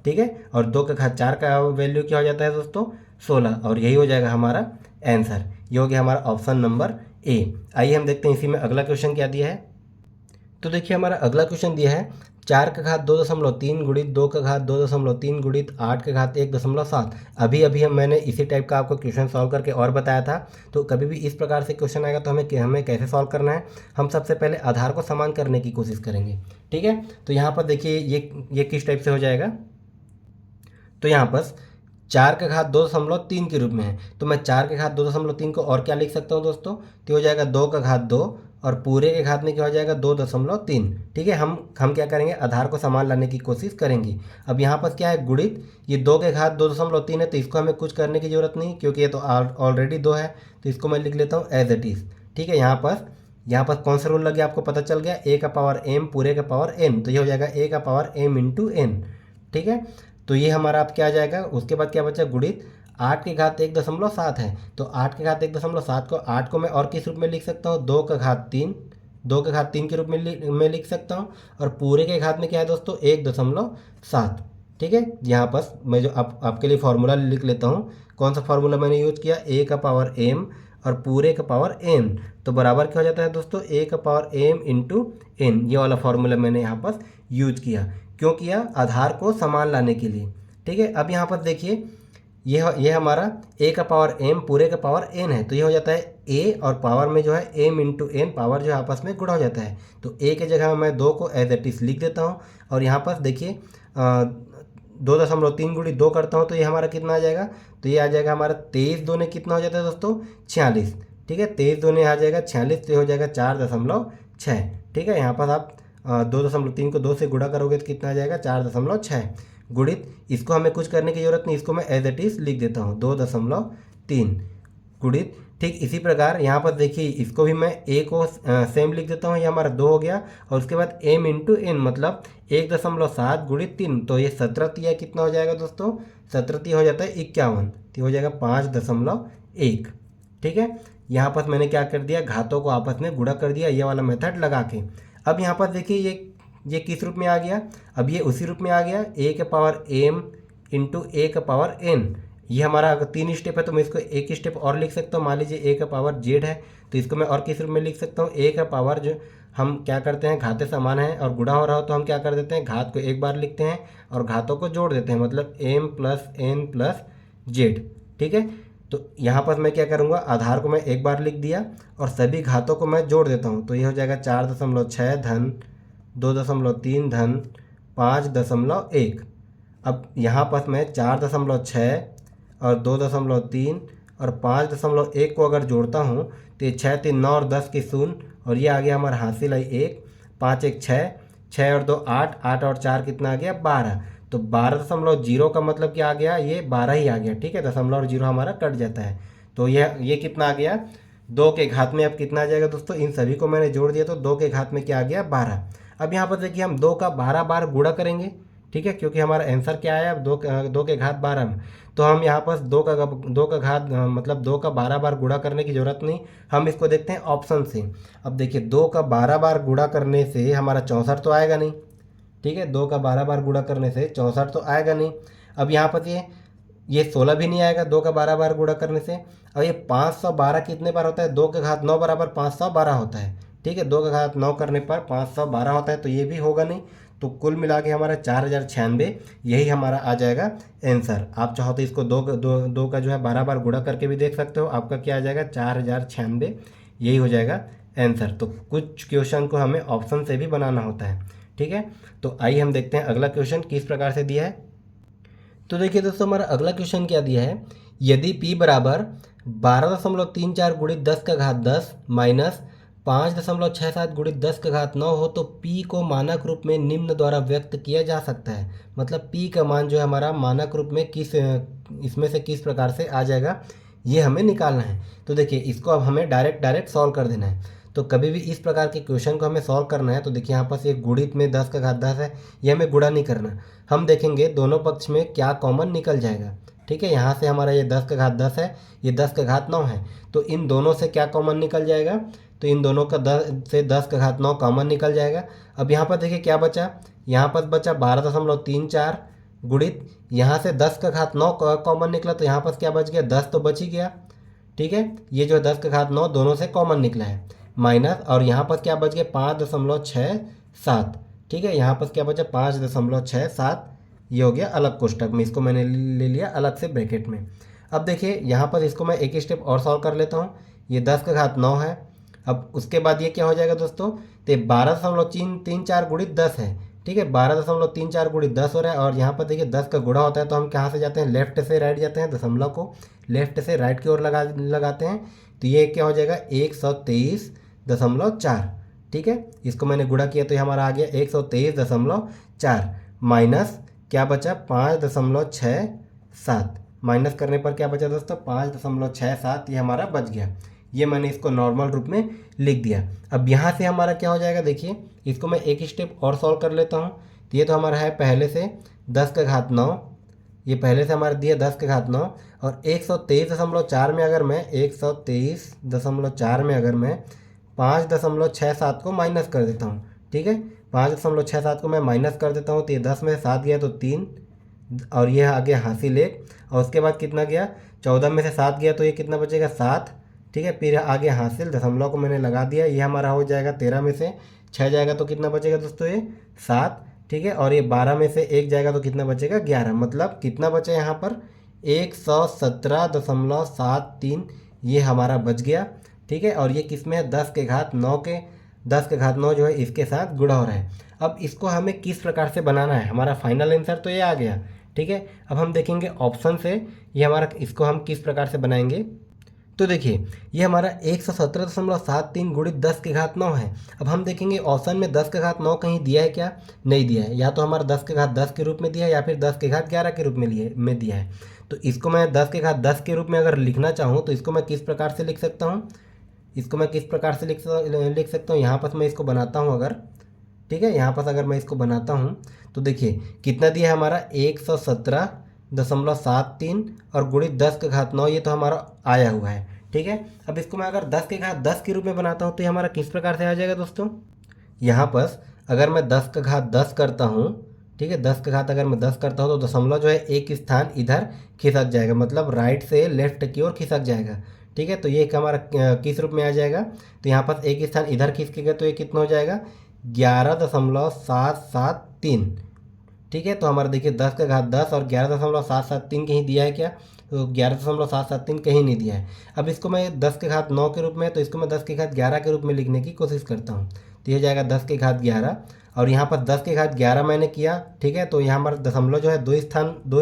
ठीक है, और 2 का घात 4 का वैल्यू क्या हो जाता है दोस्तों 16, और यही हो जाएगा हमारा आंसर। ये हो गया हमारा ऑप्शन नंबर ए। आइए हम देखते हैं इसी में अगला क्वेश्चन क्या दिया है। तो देखिए हमारा अगला क्वेश्चन दिया है 4 का घात 2.3 गुणित 2 का घात 2.3 गुणित 8 का घात 1.7। अभी मैंने इसी टाइप का आपको क्वेश्चन सॉल्व करके और बताया था। तो कभी भी इस प्रकार से क्वेश्चन आएगा तो हमें कैसे सॉल्व करना है, हम सबसे पहले आधार को समान करने की कोशिश करेंगे। ठीक है, तो यहाँ पर देखिए ये किस टाइप से हो जाएगा, तो यहाँ पर 4 का घात 2.3 के रूप में है, तो मैं 4 के घात 2.3 को और क्या लिख सकता हूँ दोस्तों, तो हो जाएगा 2 का घात 2, और पूरे के घात में क्या हो जाएगा 2.3। ठीक है, हम क्या करेंगे, आधार को समान लाने की कोशिश करेंगे। अब यहाँ पर क्या है गुणित, ये 2 के घात 2.3 है, तो इसको हमें कुछ करने की ज़रूरत नहीं, क्योंकि ये तो ऑलरेडी 2 है, तो इसको मैं लिख लेता हूँ एज इट इज़। ठीक है, यहाँ पर कौन सा रूल लग गया आपको पता चल गया, a का पावर m पूरे का पावर n, तो ये हो जाएगा a का पावर m इंटू n। ठीक है, तो ये हमारा आप क्या आ जाएगा, उसके बाद क्या बचा गुणित 8 के घात 1.7 है, तो 8 के घात 1.7 को 8 को मैं और किस रूप में लिख सकता हूँ, 2 का घात 3 के रूप में लिख सकता हूँ, और पूरे के घात में क्या है दोस्तों 1.7। ठीक है, यहाँ पर मैं जो आपके लिए फार्मूला लिख लेता हूँ, कौन सा फार्मूला मैंने यूज़ किया, a का पावर m और पूरे का पावर n, तो बराबर क्या हो जाता है दोस्तों a का पावर m इंटू n। ये वाला फार्मूला मैंने यहाँ पर यूज किया, क्यों किया, आधार को समान लाने के लिए। ठीक है, अब यहाँ पर देखिए ये हमारा a का पावर m पूरे का पावर n है, तो ये हो जाता है a, और पावर में जो है m इंटू n, पावर जो है आपस में गुणा हो जाता है, तो a के जगह मैं 2 को एज इट इज लिख देता हूँ, और यहाँ पर देखिए 2.3 गुणित 2 करता हूँ, तो ये हमारा कितना आ जाएगा, तो ये आ जाएगा हमारा 23 दूने कितना हो जाता है दोस्तों 46। ठीक है, 23 दूने आ जाएगा 46, तो ये हो जाएगा 4.6। ठीक है, यहाँ पर आप 2.3 को 2 से गुणा करोगे तो कितना आ जाएगा 4.6 गुणित, इसको हमें कुछ करने की ज़रूरत नहीं, इसको मैं एज इट इज लिख देता हूँ 2.3 गुणित। ठीक इसी प्रकार यहाँ पर देखिए इसको भी मैं a को सेम लिख देता हूँ, ये हमारा 2 हो गया, और उसके बाद m इंटू n मतलब 1.7 गुणित 3, तो ये 17 कितना हो जाएगा दोस्तों, 17 हो जाता है 51, तो हो जाएगा 5.1। ठीक है, यहाँ पर मैंने क्या कर दिया, घातों को आपस में गुणा कर दिया, ये वाला मेथड लगा के। अब यहाँ पर देखिए ये किस रूप में आ गया, अब ये उसी रूप में आ गया, a के पावर m इंटू a का पावर n। ये हमारा अगर 3 स्टेप है तो मैं इसको एक स्टेप और लिख सकता हूँ, मान लीजिए a का पावर z है, तो इसको मैं और किस रूप में लिख सकता हूँ, a का पावर जो हम क्या करते हैं, घाते समान है और गुणा हो रहा हो तो हम क्या कर देते हैं, घात को एक बार लिखते हैं और घातों को जोड़ देते हैं, मतलब m plus n plus z। ठीक है, तो यहाँ पर मैं क्या करूँगा, आधार को मैं एक बार लिख दिया और सभी घातों को मैं जोड़ देता हूँ, तो ये हो जाएगा 4.6 धन 2.3 धन 5.1। अब यहाँ पर मैं 4.6 और 2.3 और 5.1 को अगर जोड़ता हूँ तो ये 6 3 9 और 10 की शून्य, और ये आ गया हमारा हासिल है 1, 5 1 6, 6 और 2 8, 8 और 4 कितना आ गया 12। तो 12.0 का मतलब क्या आ गया, ये 12 ही आ गया। ठीक है, दशमलव और जीरो हमारा कट जाता है। तो ये कितना आ गया, 2 के घात में अब कितना आ जाएगा दोस्तों, इन सभी को मैंने जोड़ दिया तो 2 के घात में क्या आ गया 12। अब यहाँ पर देखिए हम 2 का 12 बार गुणा करेंगे। ठीक है, क्योंकि हमारा आंसर क्या आया, अब 2 के घात 12 में। तो हम यहाँ पर 2 का घात मतलब 2 का 12 बार गुणा करने की ज़रूरत नहीं, हम इसको देखते हैं ऑप्शन से। अब देखिए 2 का 12 बार गुणा करने से हमारा 64 तो आएगा नहीं। ठीक है, 2 का 12 बार गुणा करने से 64 तो आएगा नहीं। अब यहाँ पर ये 16 भी नहीं आएगा 2 का 12 बार गुणा करने से। अब ये 512 कितने बार होता है, 2 के घात 9 बराबर 512 होता है। ठीक है, 2 का घात 9 करने पर 512 होता है, तो ये भी होगा नहीं। तो कुल मिला के हमारा 4096 यही हमारा आ जाएगा आंसर। आप चाहो तो इसको दो का जो है 12 बार गुणा करके भी देख सकते हो, आपका क्या आ जाएगा 4096, यही हो जाएगा आंसर। तो कुछ क्वेश्चन को हमें ऑप्शन से भी बनाना होता है। ठीक है, तो आइए हम देखते हैं अगला क्वेश्चन किस प्रकार से दिया है। तो देखिए दोस्तों हमारा अगला क्वेश्चन क्या दिया है, यदि p बराबर 12.34 गुणित 10 का घात 10 माइनस 5.67 गुणित 10 का घात 9 हो तो p को मानक रूप में निम्न द्वारा व्यक्त किया जा सकता है। मतलब p का मान जो है हमारा मानक रूप में इसमें से किस प्रकार से आ जाएगा, ये हमें निकालना है। तो देखिए इसको अब हमें डायरेक्ट सॉल्व कर देना है। तो कभी भी इस प्रकार के क्वेश्चन को हमें सॉल्व करना है तो देखिए यहाँ पर एक गुणित में 10 का घात 10 है, ये हमें गुणा नहीं करना। हम देखेंगे दोनों पक्ष में क्या कॉमन निकल जाएगा। ठीक है, यहाँ से हमारा ये 10 का घात 10 है, ये 10 का घात 9 है, तो इन दोनों से क्या कॉमन निकल जाएगा, तो इन दोनों का 10 का घात 9 कॉमन निकल जाएगा। अब यहाँ पर देखिए क्या बचा, यहाँ पर बचा 12.34 गुणित यहाँ से 10 का घात 9 कॉमन निकला, तो यहाँ पर क्या बच गया 10 तो बच ही गया। ठीक है, ये जो 10 का घात 9 दोनों से कॉमन निकला है, माइनस और यहाँ पर क्या बच गया 5.67। ठीक है, यहाँ पर क्या बचा 5.67, ये हो गया अलग कोष्टक में, इसको मैंने ले लिया अलग से ब्रैकेट में। अब देखिए यहाँ पर इसको मैं एक स्टेप और सॉल्व कर लेता हूँ। ये 10 का घात 9 है, अब उसके बाद ये क्या हो जाएगा दोस्तों, तो 12.34 गुणित 10 है। ठीक है, 12.34 गुणित 10 हो रहा है, और यहाँ पर देखिए 10 का गुणा होता है तो हम कहाँ से जाते हैं, लेफ्ट से राइट जाते हैं, दशमलव को लेफ्ट से राइट की ओर लगाते हैं। तो ये क्या हो जाएगा 123.4। ठीक है, इसको मैंने गुणा किया तो ये हमारा आ गया 123.4 माइनस क्या बचा 5.67, माइनस करने पर क्या बचा दोस्तों 5.67, ये हमारा बच गया। ये मैंने इसको नॉर्मल रूप में लिख दिया। अब यहाँ से हमारा क्या हो जाएगा, देखिए इसको मैं एक स्टेप और सॉल्व कर लेता हूँ। तो ये तो हमारा है पहले से 10 का घात 9, ये पहले से हमारा दिया 10 का घात 9, और 123.4 में अगर मैं 123.4 में अगर मैं 5.67 को माइनस कर देता हूँ। ठीक है, 5.67 को मैं माइनस कर देता हूँ तो ये 10 में से 7 गया तो 3, और ये आ गया हासिल 1, और उसके बाद कितना गया 14 में से 7 गया तो ये कितना बचेगा 7। ठीक है, फिर आगे हासिल दशमलव को मैंने लगा दिया, ये हमारा हो जाएगा 13 में से 6 जाएगा तो कितना बचेगा दोस्तों ये 7। ठीक है, और ये 12 में से 1 जाएगा तो कितना बचेगा 11, मतलब कितना बचा यहाँ पर 117.73, ये हमारा बच गया। ठीक है, और ये किस में है 10 के घात 9 जो है इसके साथ गुणा हो रहा है। अब इसको हमें किस प्रकार से बनाना है, हमारा फाइनल आंसर तो ये आ गया। ठीक है, अब हम देखेंगे ऑप्शन से ये हमारा इसको हम किस प्रकार से बनाएंगे। तो देखिए ये हमारा 117.73 गुणित 10 के घात 9 है। अब हम देखेंगे ऑप्शन में 10 के घात 9 कहीं दिया है क्या, नहीं दिया है, या तो हमारा 10 के घात 10 के रूप में दिया है या फिर 10 के घात 11 के रूप में दिया है। तो इसको मैं 10 के घात 10 के रूप में अगर लिखना चाहूँ तो इसको मैं किस प्रकार से लिख सकता हूँ, इसको मैं किस प्रकार से लिख सकता हूँ, यहाँ पर मैं इसको बनाता हूँ अगर। ठीक है, यहाँ पर अगर मैं इसको बनाता हूँ तो देखिए कितना दिया है हमारा 117.73 और गुणित 10 का घात 9, ये तो हमारा आया हुआ है। ठीक है, अब इसको मैं अगर 10 के घात 10 के रूप में बनाता हूँ तो ये हमारा किस प्रकार से आ जाएगा दोस्तों, यहाँ पर अगर मैं 10 का घात 10 करता हूँ, ठीक है 10 का घात अगर मैं 10 करता हूँ तो दशमलव जो है एक स्थान इधर खिसक जाएगा, मतलब राइट से लेफ्ट की ओर खिसक जाएगा। ठीक है, तो ये हमारा किस रूप में आ जाएगा, तो यहाँ पर एक स्थान इधर खिसकेगा तो ये कितना हो जाएगा 11.773। ठीक है, तो हमारा देखिए 10 का घात 10 और 11.773 कहीं दिया है क्या, तो 11.773 कहीं नहीं दिया है। अब इसको मैं 10 के घात 9 के रूप में, तो इसको मैं 10 के घात 11 के रूप में लिखने की कोशिश करता हूँ। तो ये जाएगा 10 की घात 11, और यहाँ पर 10 की घात 11 मैंने किया, ठीक है। तो यहाँ हमारा दशमलव जो है दो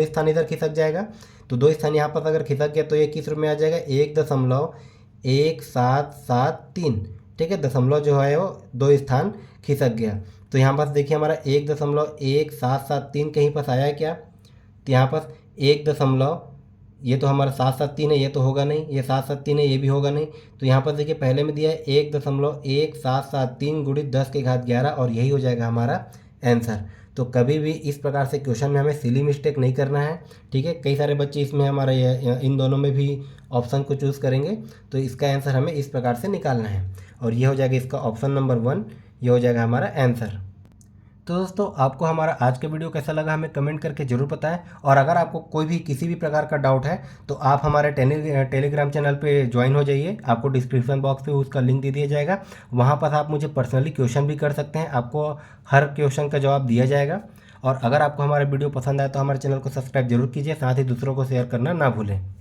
स्थान इधर खिसक जाएगा, तो 2 स्थान यहाँ पर अगर खिसक गया तो ये किस रूप में आ जाएगा, 1.1773, ठीक है। दशमलव जो है वो 2 स्थान खिसक गया, तो यहाँ पर देखिए हमारा 1.1773 कहीं पर आया है क्या, तो यहाँ पर 1, ये तो हमारा 773 है, ये तो होगा नहीं, ये 773 है, ये भी होगा नहीं। तो यहाँ पर देखिए पहले में दिया है 1.1773 गुणित 10 की घात 11, और यही हो जाएगा हमारा आंसर। तो कभी भी इस प्रकार से क्वेश्चन में हमें सिली मिस्टेक नहीं करना है, ठीक है। कई सारे बच्चे इसमें हमारा इन दोनों में भी ऑप्शन को चूज़ करेंगे, तो इसका आंसर हमें इस प्रकार से निकालना है, और ये हो जाएगा इसका ऑप्शन नंबर 1, ये हो जाएगा हमारा आंसर। तो दोस्तों आपको हमारा आज का वीडियो कैसा लगा हमें कमेंट करके ज़रूर बताएं, और अगर आपको कोई भी किसी भी प्रकार का डाउट है तो आप हमारे टेलीग्राम चैनल पे ज्वाइन हो जाइए, आपको डिस्क्रिप्शन बॉक्स पे उसका लिंक दे दिया जाएगा। वहाँ पर आप मुझे पर्सनली क्वेश्चन भी कर सकते हैं, आपको हर क्वेश्चन का जवाब दिया जाएगा। और अगर आपको हमारा वीडियो पसंद आए तो हमारे चैनल को सब्सक्राइब जरूर कीजिए, साथ ही दूसरों को शेयर करना ना भूलें।